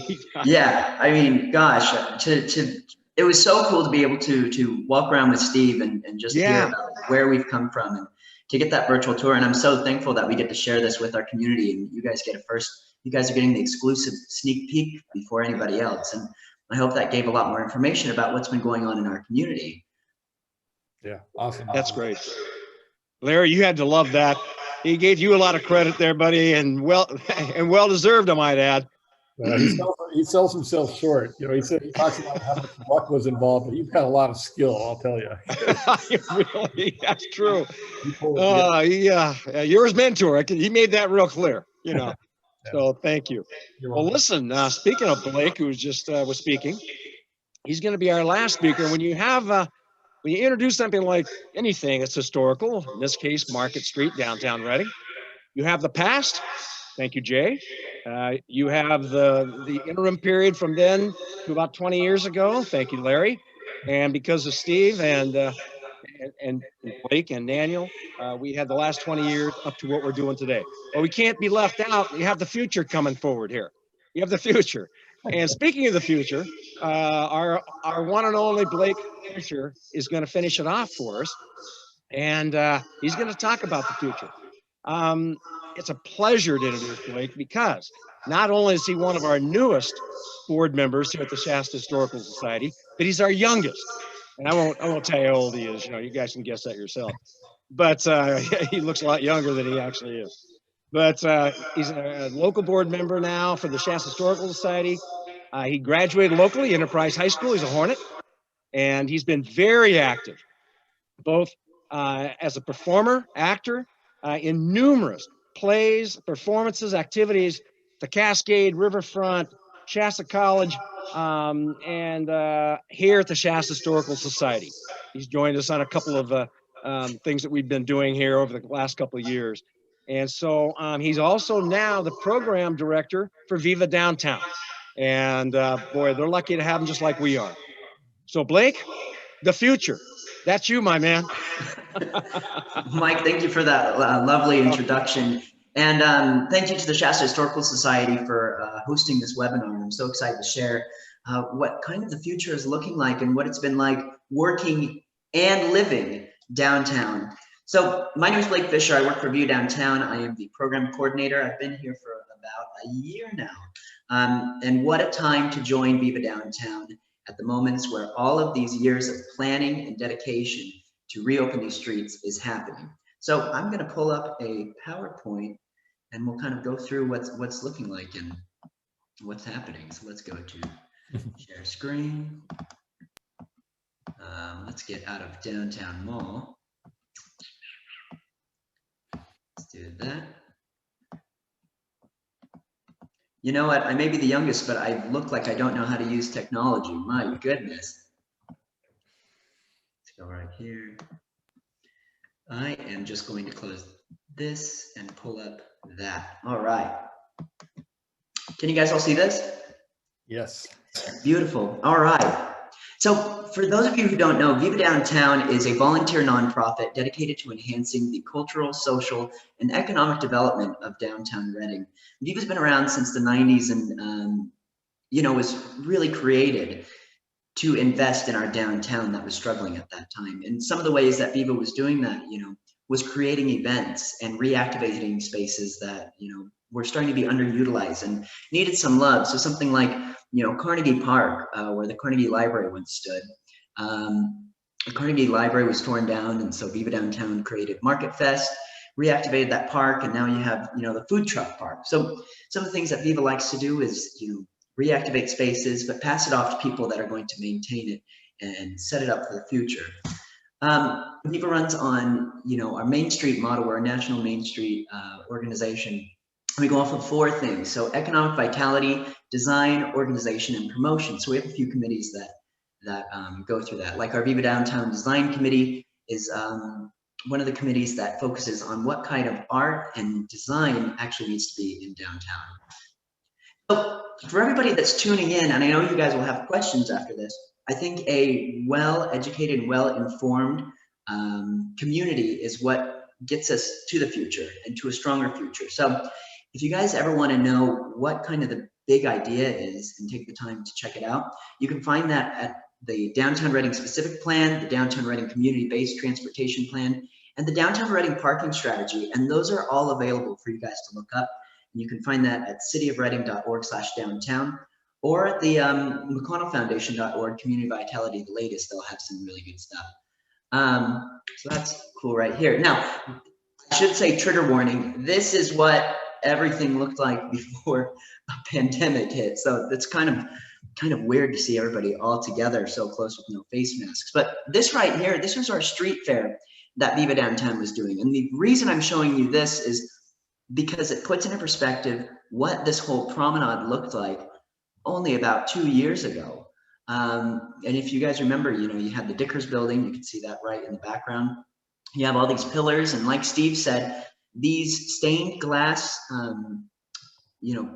Speaker 5: Yeah, I mean, gosh, it was so cool to be able to walk around with Steve and just hear about where we've come from, and to get that virtual tour. And I'm so thankful that we get to share this with our community, and you guys get you guys are getting the exclusive sneak peek before anybody else. And I hope that gave a lot more information about what's been going on in our community.
Speaker 4: Yeah, awesome.
Speaker 2: That's great. Larry, you had to love that. He gave you a lot of credit there, buddy, and well deserved, I might add.
Speaker 4: He sells himself short. You know, he talks about how much luck was involved, but you've got a lot of skill, I'll tell you.
Speaker 2: Really, that's true. Yeah, you're his mentor. He made that real clear, you know. So thank you. Well, listen, speaking of Blake, who was just was speaking, he's going to be our last speaker. When you have when you introduce something like anything that's historical, in this case, Market Street, downtown Reading, you have the past. Thank you, Jay. You have the interim period from then to about 20 years ago. Thank you, Larry. And because of Steve and Blake and Daniel, we had the last 20 years up to what we're doing today. But we can't be left out. You have the future coming forward here. You have the future. And speaking of the future, our one and only Blake Fisher is going to finish it off for us. And he's going to talk about the future. It's a pleasure to introduce Blake, because not only is he one of our newest board members here at the Shasta Historical Society, but he's our youngest. And I won't tell you how old he is. You know, you guys can guess that yourself. But he looks a lot younger than he actually is. But he's a local board member now for the Shasta Historical Society. He graduated locally, Enterprise High School. He's a Hornet. And he's been very active, both as a performer, actor, in numerous plays, performances, activities, the Cascade, Riverfront, Shasta College, and here at the Shasta Historical Society. He's joined us on a couple of things that we've been doing here over the last couple of years. And so he's also now the program director for Viva Downtown. And boy, they're lucky to have him just like we are. So Blake, the future, that's you, my man.
Speaker 5: Mike, thank you for that lovely introduction. And thank you to the Shasta Historical Society for hosting this webinar. I'm so excited to share what kind of the future is looking like and what it's been like working and living downtown. So my name is Blake Fisher. I work for View Downtown. I am the program coordinator. I've been here for about a year now. And what a time to join Viva Downtown at the moments where all of these years of planning and dedication to reopen these streets is happening. So I'm going to pull up a PowerPoint and we'll kind of go through what's looking like and what's happening. So let's go to share screen. Let's get out of Downtown Mall. Let's do that. You know what? I may be the youngest, but I look like I don't know how to use technology. My goodness. Let's go right here. I am just going to close this and pull up that. All right. Can you guys all see this?
Speaker 4: Yes.
Speaker 5: Beautiful. All right. So for those of you who don't know, Viva Downtown is a volunteer nonprofit dedicated to enhancing the cultural, social, and economic development of downtown Reading. Viva's been around since the 90s and, was really created to invest in our downtown that was struggling at that time. And some of the ways that Viva was doing that, was creating events and reactivating spaces that, were starting to be underutilized and needed some love. So something like, Carnegie Park, where the Carnegie Library once stood. The Carnegie Library was torn down, and so Viva Downtown created Market Fest, reactivated that park, and now you have, the food truck park. So some of the things that Viva likes to do is, reactivate spaces, but pass it off to people that are going to maintain it and set it up for the future. Viva runs on, our Main Street model. We're a national Main Street organization. We go off of 4 things. So economic vitality, design, organization, and promotion. So we have a few committees that go through that. Like our Viva Downtown Design Committee is one of the committees that focuses on what kind of art and design actually needs to be in downtown. So for everybody that's tuning in, and I know you guys will have questions after this, I think a well-educated, well-informed community is what gets us to the future and to a stronger future. So if you guys ever want to know what kind of the big idea is and take the time to check it out, you can find that at the Downtown Reading Specific Plan, the Downtown Reading Community-Based Transportation Plan, and the Downtown Reading Parking Strategy. And those are all available for you guys to look up. And you can find that at cityofreading.org/downtown or at the McConnellFoundation.org Community Vitality, the latest. They'll have some really good stuff. So that's cool right here. Now, I should say trigger warning. This is what everything looked like before a pandemic hit. So it's kind of weird to see everybody all together so close with no face masks. But this right here, this was our street fair that Viva Downtown was doing. And the reason I'm showing you this is because it puts into perspective what this whole promenade looked like only about 2 years ago. And if you guys remember, you had the Dickers building, you can see that right in the background. You have all these pillars, and like Steve said, these stained glass,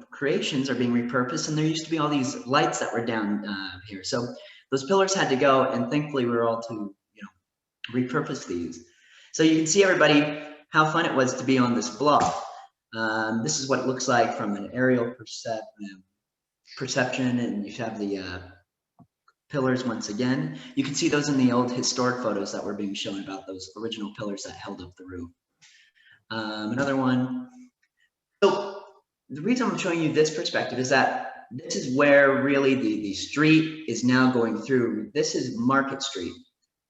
Speaker 5: creations are being repurposed, and there used to be all these lights that were down here. So those pillars had to go, and thankfully we were all to, repurpose these. So you can see, everybody, how fun it was to be on this block. This is what it looks like from an aerial perception, and you have the pillars once again. You can see those in the old historic photos that were being shown about those original pillars that held up the roof. Another one. So the reason I'm showing you this perspective is that this is where really the street is now going through. This is Market Street.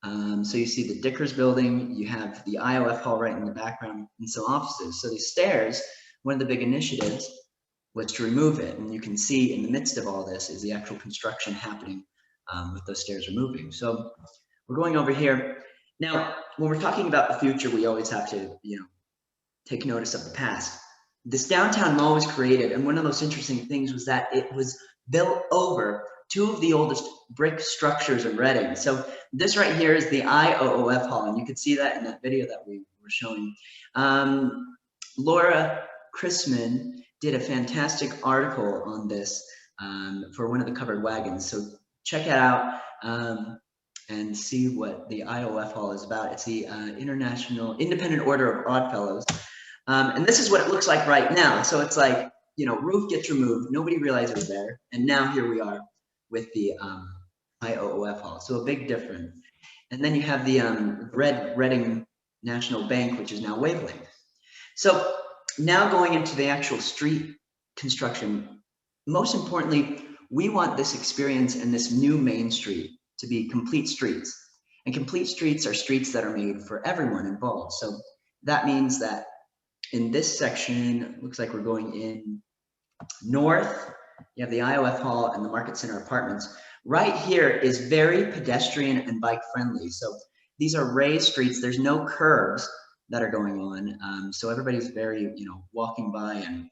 Speaker 5: So you see the Dickers building, you have the IOF hall right in the background, and some offices. So these stairs, one of the big initiatives was to remove it. And you can see in the midst of all this is the actual construction happening with those stairs removing. So we're going over here. Now, when we're talking about the future, we always have to, take notice of the past. This downtown mall was created, and one of the most interesting things was that it was built over 2 of the oldest brick structures in Reading. So this right here is the IOOF hall, and you can see that in that video that we were showing. Laura Chrisman did a fantastic article on this for one of the covered wagons. So check it out and see what the IOF hall is about. It's the International Independent Order of Oddfellows. And this is what it looks like right now. So it's like, roof gets removed, nobody realized it was there. And now here we are with the IOOF hall. So a big difference. And then you have the Reading National Bank, which is now Wavelength. So now going into the actual street construction, most importantly, we want this experience and this new Main Street to be complete streets. And complete streets are streets that are made for everyone involved. So that means that in this section, it looks like we're going in north. You have the IOF hall and the Market Center apartments. Right here is very pedestrian and bike friendly. So these are raised streets. There's no curbs that are going on. So everybody's very, walking by and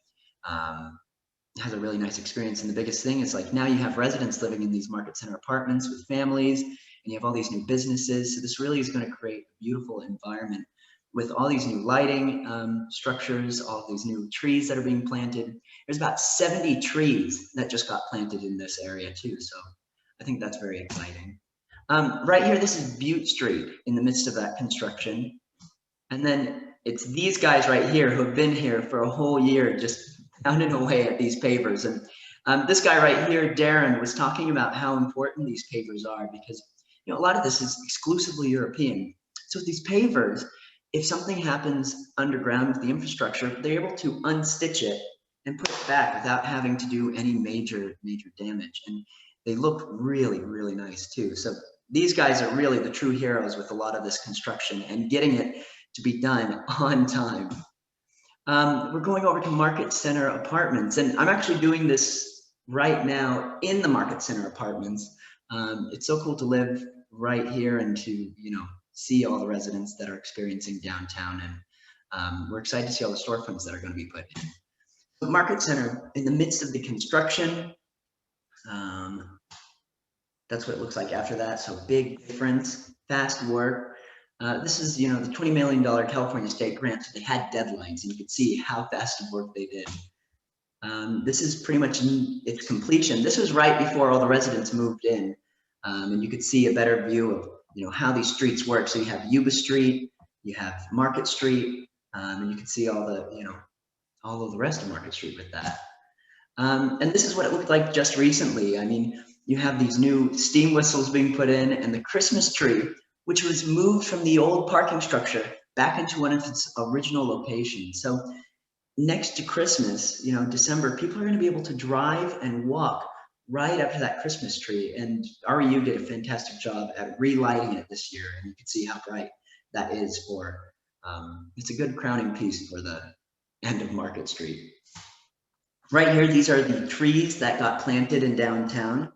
Speaker 5: has a really nice experience. And the biggest thing is like now you have residents living in these Market Center apartments with families, and you have all these new businesses. So this really is going to create a beautiful environment with all these new lighting structures, all these new trees that are being planted. There's about 70 trees that just got planted in this area too. So I think that's very exciting. Right here, this is Butte Street in the midst of that construction. And then it's these guys right here who have been here for a whole year just pounding away at these pavers. And this guy right here, Darren, was talking about how important these pavers are because, you know, a lot of this is exclusively European. So with these pavers, if something happens underground with the infrastructure, they're able to unstitch it and put it back without having to do any major damage. And they look really, really nice too. So these guys are really the true heroes with a lot of this construction and getting it to be done on time. We're going over to Market Center Apartments, and I'm actually doing this right now in the Market Center Apartments. It's so cool to live right here and to, you know, see all the residents that are experiencing downtown, and we're excited to see all the storefronts that are going to be put in. The Market Center, in the midst of the construction, that's what it looks like after that. So big difference, fast work. This is, you know, the $20 million California state grant. So they had deadlines, and you could see how fast of work they did. This is pretty much its completion. This was right before all the residents moved in, and you could see a better view of, you know, how these streets work. So you have Yuba Street, you have Market Street, and you can see all the, you know, all of the rest of Market Street with that. And this is what it looked like just recently. I mean, you have these new steam whistles being put in, and the Christmas tree, which was moved from the old parking structure back into one of its original locations. So next to Christmas, you know, December, people are going to be able to drive and walk right up to that Christmas tree. And REU did a fantastic job at relighting it this year, and you can see how bright that is for, it's a good crowning piece for the end of Market Street. Right here, these are the trees that got planted in downtown.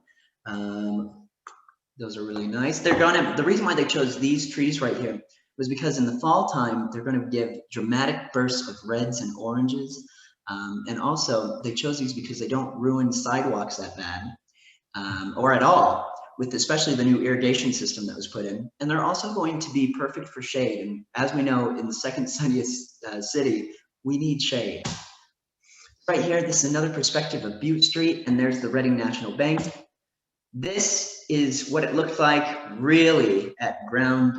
Speaker 5: Those are really nice. They're gonna, the reason why they chose these trees right here was because in the fall time, they're gonna give dramatic bursts of reds and oranges. And also they chose these because they don't ruin sidewalks that bad, or at all, with especially the new irrigation system that was put in. And they're also going to be perfect for shade. And as we know, in the second sunniest city, we need shade. Right here, this is another perspective of Butte Street, and there's the Reading National Bank. This is what it looked like really at ground,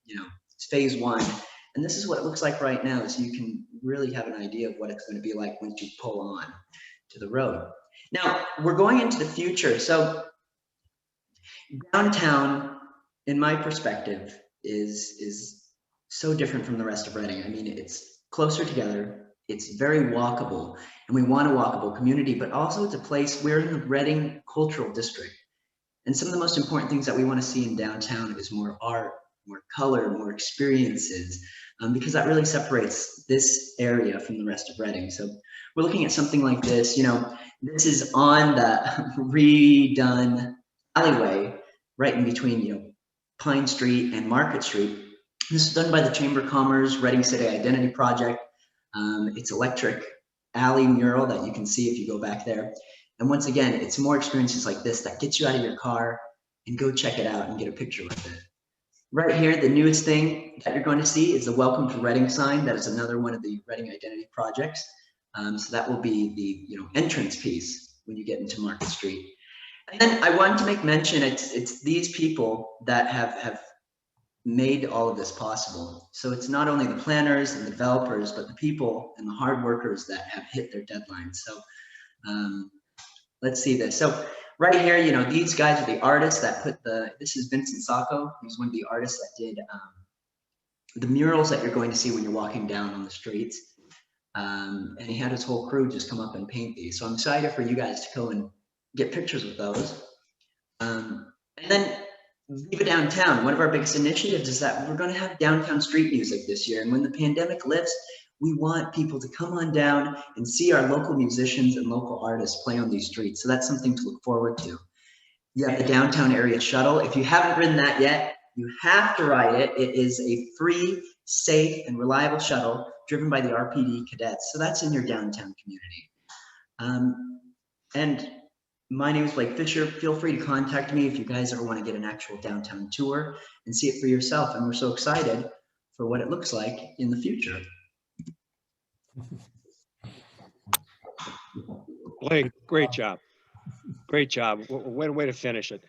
Speaker 5: you know, phase one. And this is what it looks like right now, so you can really have an idea of what it's going to be like once you pull on to the road. Now, we're going into the future. So downtown, in my perspective, is so different from the rest of Reading. I mean, it's closer together. It's very walkable, and we want a walkable community, but also it's a place, we're in the Reading Cultural District. And some of the most important things that we want to see in downtown is more art, more color, more experiences, because that really separates this area from the rest of Reading. So we're looking at something like this, you know, this is on the redone alleyway right in between, you know, Pine Street and Market Street. This is done by the Chamber of Commerce Reading City Identity Project. It's electric alley mural that you can see if you go back there. And once again, it's more experiences like this that get you out of your car and go check it out and get a picture with it. Right here, the newest thing that you're going to see is the Welcome to Reading sign. That is another one of the Reading Identity projects. So that will be the, you know, entrance piece when you get into Market Street. And then I wanted to make mention, it's these people that have made all of this possible. So it's not only the planners and the developers, but the people and the hard workers that have hit their deadlines. So let's see this. So right here, you know, these guys are the artists that put this is Vincent Sacco. He's one of the artists that did the murals that you're going to see when you're walking down on the streets. And he had his whole crew just come up and paint these. So I'm excited for you guys to go and get pictures with those. And then Viva Downtown, one of our biggest initiatives is that we're going to have downtown street music this year. And when the pandemic lifts, we want people to come on down and see our local musicians and local artists play on these streets. So that's something to look forward to. You have the downtown area shuttle. If you haven't ridden that yet, you have to ride it. It is a free, safe, and reliable shuttle driven by the RPD cadets. So that's in your downtown community. And my name is Blake Fisher. Feel free to contact me if you guys ever want to get an actual downtown tour and see it for yourself. And we're so excited for what it looks like in the future.
Speaker 2: Blake, great job. Great job. Way to finish it.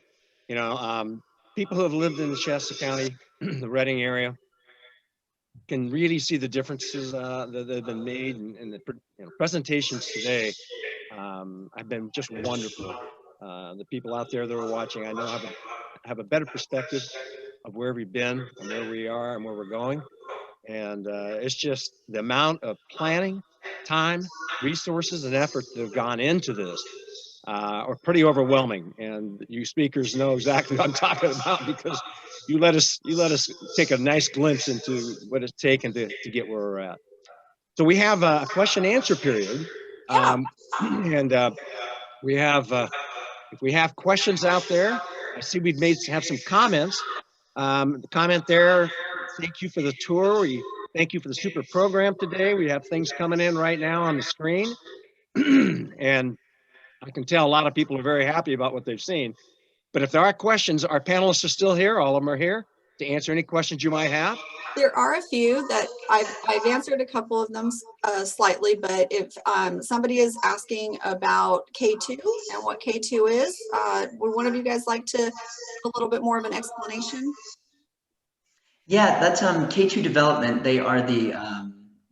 Speaker 2: You know, people who have lived in the Shasta County, the Reading area, can really see the differences that have been made, and the presentations today have been just wonderful. The people out there that are watching, I know have a better perspective of where we've been and where we are and where we're going. And it's just the amount of planning, time, resources, and effort that have gone into this are pretty overwhelming. And you speakers know exactly what I'm talking about, because you let us take a nice glimpse into what it's taken to get where we're at. So we have a question and answer period. And we have, if we have questions out there, I see we've have some comments. The comment there, thank you for the tour. Thank you for the super program today. We have things coming in right now on the screen. And I can tell a lot of people are very happy about what they've seen. But if there are questions, our panelists are still here. All of them are here to answer any questions you might have.
Speaker 1: There are a few that I've answered a couple of them slightly, but if somebody is asking about K2 and what K2 is, would one of you guys like to give a little bit more of an explanation?
Speaker 5: Yeah, that's K2 Development. They are the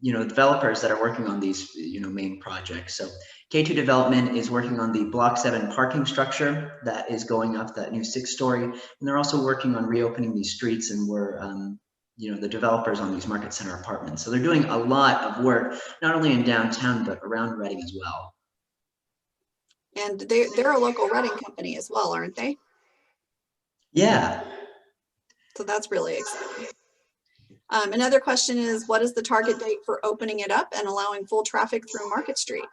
Speaker 5: developers that are working on these main projects. So K2 Development is working on the Block 7 parking structure that is going up, that new 6-story, and they're also working on reopening these streets, and we're the developers on these Market Center apartments. So they're doing a lot of work, not only in downtown but around Reading as well.
Speaker 1: And they're a local Reading company as well, aren't they?
Speaker 5: Yeah.
Speaker 1: So that's really exciting. Another question is, what is the target date for opening it up and allowing full traffic through Market Street?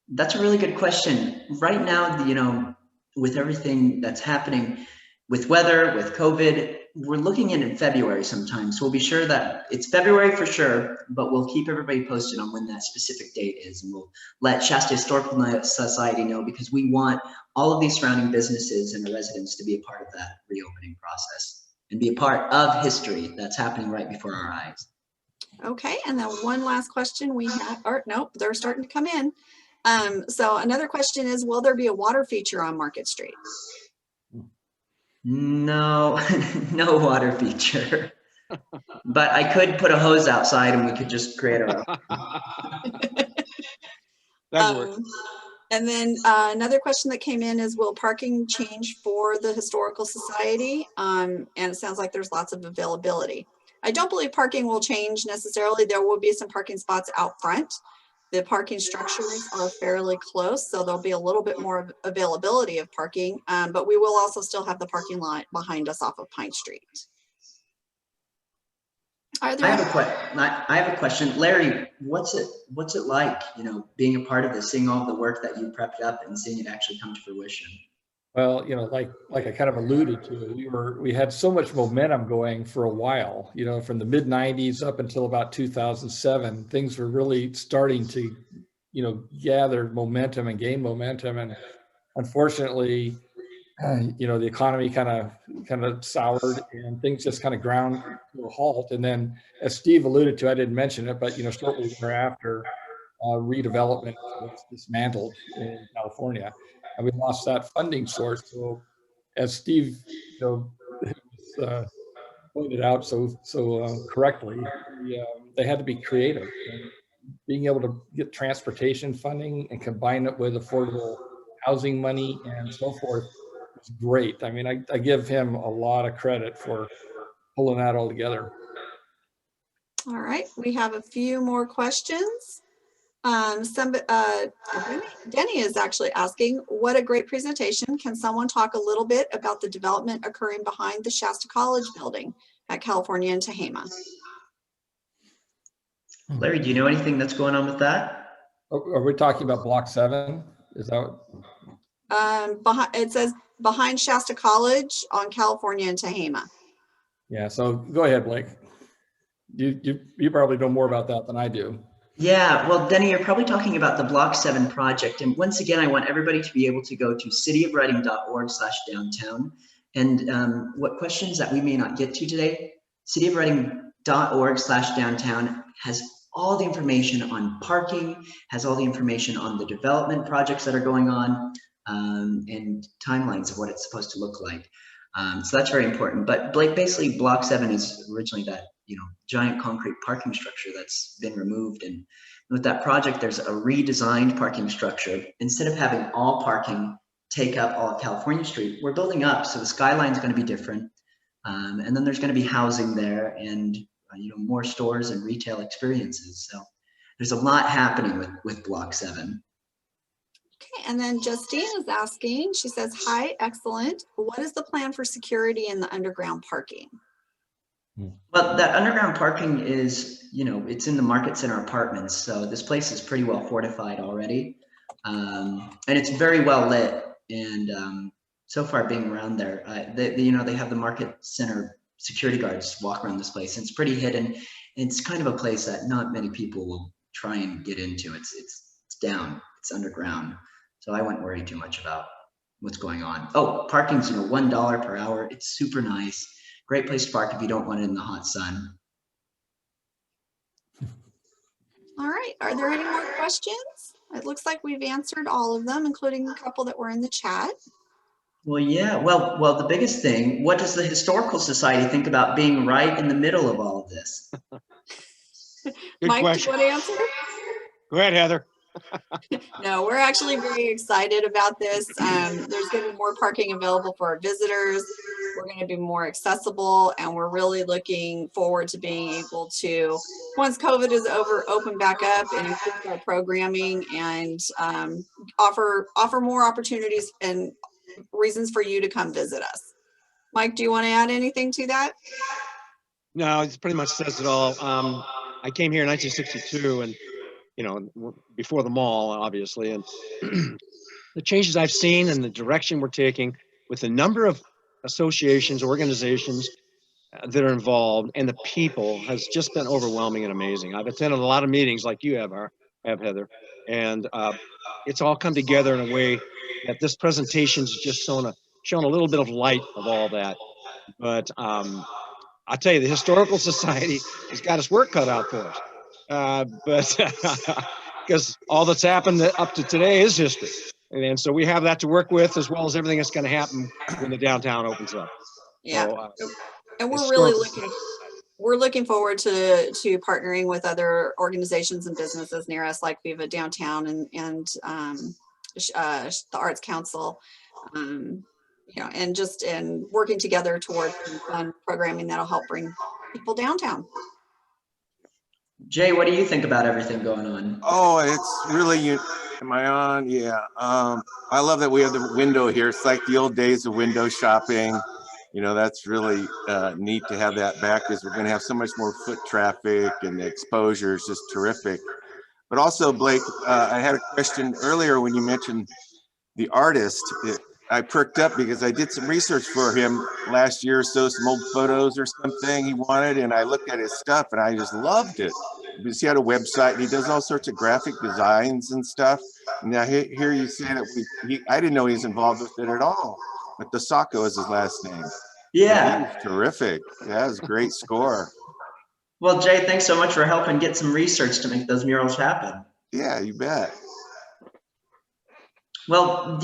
Speaker 5: That's a really good question. Right now, with everything that's happening with weather, with COVID, we're looking in February sometime. So we'll be sure that it's February for sure, but we'll keep everybody posted on when that specific date is. And we'll let Shasta Historical Society know, because we want all of these surrounding businesses and the residents to be a part of that reopening process and be a part of history that's happening right before our eyes.
Speaker 1: Okay, and then one last question we have, or nope, they're starting to come in. So another question is, will there be a water feature on Market Street?
Speaker 5: No, no water feature. But I could put a hose outside and we could just create our own.
Speaker 1: And then another question that came in is, will parking change for the Historical Society? And it sounds like there's lots of availability. I don't believe parking will change necessarily. There will be some parking spots out front. The parking structures are fairly close, so there'll be a little bit more availability of parking, but we will also still have the parking lot behind us off of Pine Street.
Speaker 5: I have a question. Larry, what's it like, being a part of this, seeing all the work that you prepped up and seeing it actually come to fruition?
Speaker 4: Well, like I kind of alluded to, we had so much momentum going for a while, from the mid 90s up until about 2007, things were really starting to, gather momentum and gain momentum. And unfortunately, the economy kind of soured and things just kind of ground to a halt. And then, as Steve alluded to, I didn't mention it, but, shortly thereafter, redevelopment was dismantled in California. And we lost that funding source. So, as Steve pointed out so correctly, they had to be creative. And being able to get transportation funding and combine it with affordable housing money and so forth was great. I mean, I give him a lot of credit for pulling that all together.
Speaker 1: All right, we have a few more questions. Denny is actually asking, what a great presentation. Can someone talk a little bit about the development occurring behind the Shasta College building at California and Tehama?
Speaker 5: Larry, do you know anything that's going on with that?
Speaker 4: Are we talking about Block 7? Is that what?
Speaker 1: It says behind Shasta College on California and Tehama.
Speaker 4: Yeah, so go ahead, Blake. You probably know more about that than I do.
Speaker 5: Yeah, well, Denny, you're probably talking about the Block 7 project. And once again, I want everybody to be able to go to cityofreading.org/downtown. And what questions that we may not get to today, cityofreading.org/downtown has all the information on parking, has all the information on the development projects that are going on, and timelines of what it's supposed to look like. So that's very important. But Blake, basically Block 7 is originally that, giant concrete parking structure that's been removed. And with that project, there's a redesigned parking structure. Instead of having all parking take up all of California Street, we're building up. So the skyline is going to be different. And then there's going to be housing there and, more stores and retail experiences. So there's a lot happening with Block 7.
Speaker 1: Okay, and then Justine is asking, she says, hi, excellent. What is the plan for security in the underground parking?
Speaker 5: Well, that underground parking is, it's in the Market Center Apartments. So this place is pretty well fortified already. And it's very well lit. And so far being around there, they have the Market Center security guards walk around this place. And it's pretty hidden. It's kind of a place that not many people will try and get into. It's down, it's underground. So I wouldn't worry too much about what's going on. Oh, parking's, $1 per hour. It's super nice. Great place to park if you don't want it in the hot sun.
Speaker 1: All right, are there any more questions? It looks like we've answered all of them, including a couple that were in the chat.
Speaker 5: Well, yeah, well, the biggest thing, what does the Historical Society think about being right in the middle of all of this?
Speaker 2: Good
Speaker 1: Mike,
Speaker 2: question.
Speaker 1: do you want to answer?
Speaker 2: Go ahead, Heather.
Speaker 1: No, we're actually very excited about this. There's going to be more parking available for our visitors. We're going to be more accessible, and we're really looking forward to being able to, once COVID is over, open back up and improve our programming and offer more opportunities and reasons for you to come visit us. Mike, do you want to add anything to that?
Speaker 2: No, it pretty much says it all. I came here in 1962 and, before the mall, obviously, and the changes I've seen and the direction we're taking with the number of associations, organizations that are involved and the people has just been overwhelming and amazing. I've attended a lot of meetings like you have Heather, and it's all come together in a way that this presentation's just shown a little bit of light of all that. But I'll tell you, the Historical Society has got its work cut out for us. But because all that's happened up to today is history. And so we have that to work with, as well as everything that's going to happen when the downtown opens up.
Speaker 1: Yeah,
Speaker 2: So,
Speaker 1: and we're looking forward to partnering with other organizations and businesses near us, like Viva Downtown and the Arts Council, and working together toward fun programming that'll help bring people downtown.
Speaker 5: Jay, what do you think about everything going on?
Speaker 3: Oh, it's really, am I on? Yeah. I love that we have the window here. It's like the old days of window shopping. That's really neat to have that back, because we're going to have so much more foot traffic, and the exposure is just terrific. But also, Blake, I had a question earlier when you mentioned the artist. I perked up because I did some research for him last year or so, some old photos or something he wanted, and I looked at his stuff and I just loved it. Because he had a website and he does all sorts of graphic designs and stuff. Now here you say that I didn't know he was involved with it at all, but DeSacco is his last name.
Speaker 5: Yeah.
Speaker 3: He was terrific. That was a great score.
Speaker 5: Well, Jay, thanks so much for helping get some research to make those murals happen.
Speaker 3: Yeah, you bet.
Speaker 5: Well,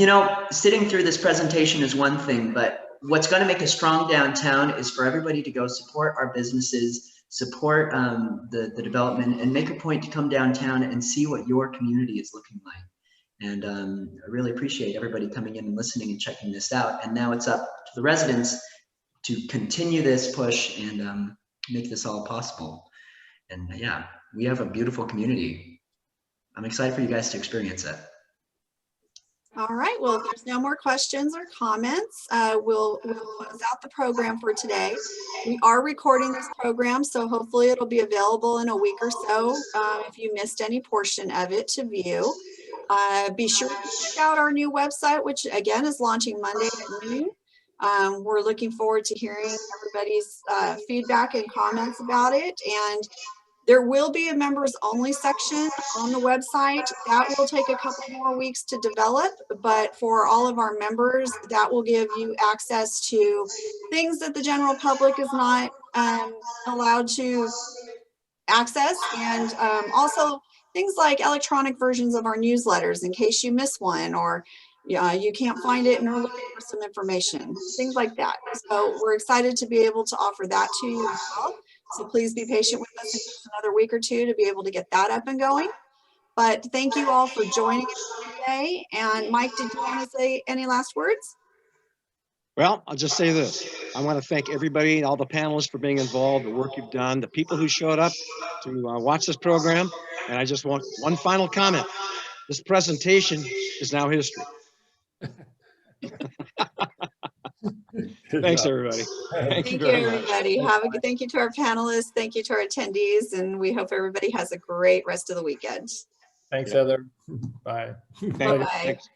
Speaker 5: sitting through this presentation is one thing, but what's going to make a strong downtown is for everybody to go support our businesses, support the development, and make a point to come downtown and see what your community is looking like. And I really appreciate everybody coming in and listening and checking this out. And now it's up to the residents to continue this push and make this all possible. And yeah, we have a beautiful community. I'm excited for you guys to experience it.
Speaker 1: All right, well, if there's no more questions or comments, we'll close out the program for today. We are recording this program, so hopefully it'll be available in a week or so if you missed any portion of it to view. Be sure to check out our new website, which again is launching Monday at noon. We're looking forward to hearing everybody's feedback and comments about it. And there will be a members only section on the website. That will take a couple more weeks to develop, but for all of our members, that will give you access to things that the general public is not allowed to access, and also things like electronic versions of our newsletters in case you miss one, or you can't find it and are looking for some information, things like that. So we're excited to be able to offer that to you as well. So please be patient with us in just another week or two to be able to get that up and going. But thank you all for joining us today. And Mike, did you want to say any last words?
Speaker 2: Well, I'll just say this. I want to thank everybody, all the panelists for being involved, the work you've done, the people who showed up to watch this program. And I just want one final comment. This presentation is now history. Thanks, everybody.
Speaker 1: Thank you,
Speaker 2: very much.
Speaker 1: everybody. Have a good, thank you to our panelists. Thank you to our attendees. And we hope everybody has a great rest of the weekend.
Speaker 4: Thanks, Heather. Bye.
Speaker 2: Thank you.
Speaker 1: Bye-bye.
Speaker 2: Thanks.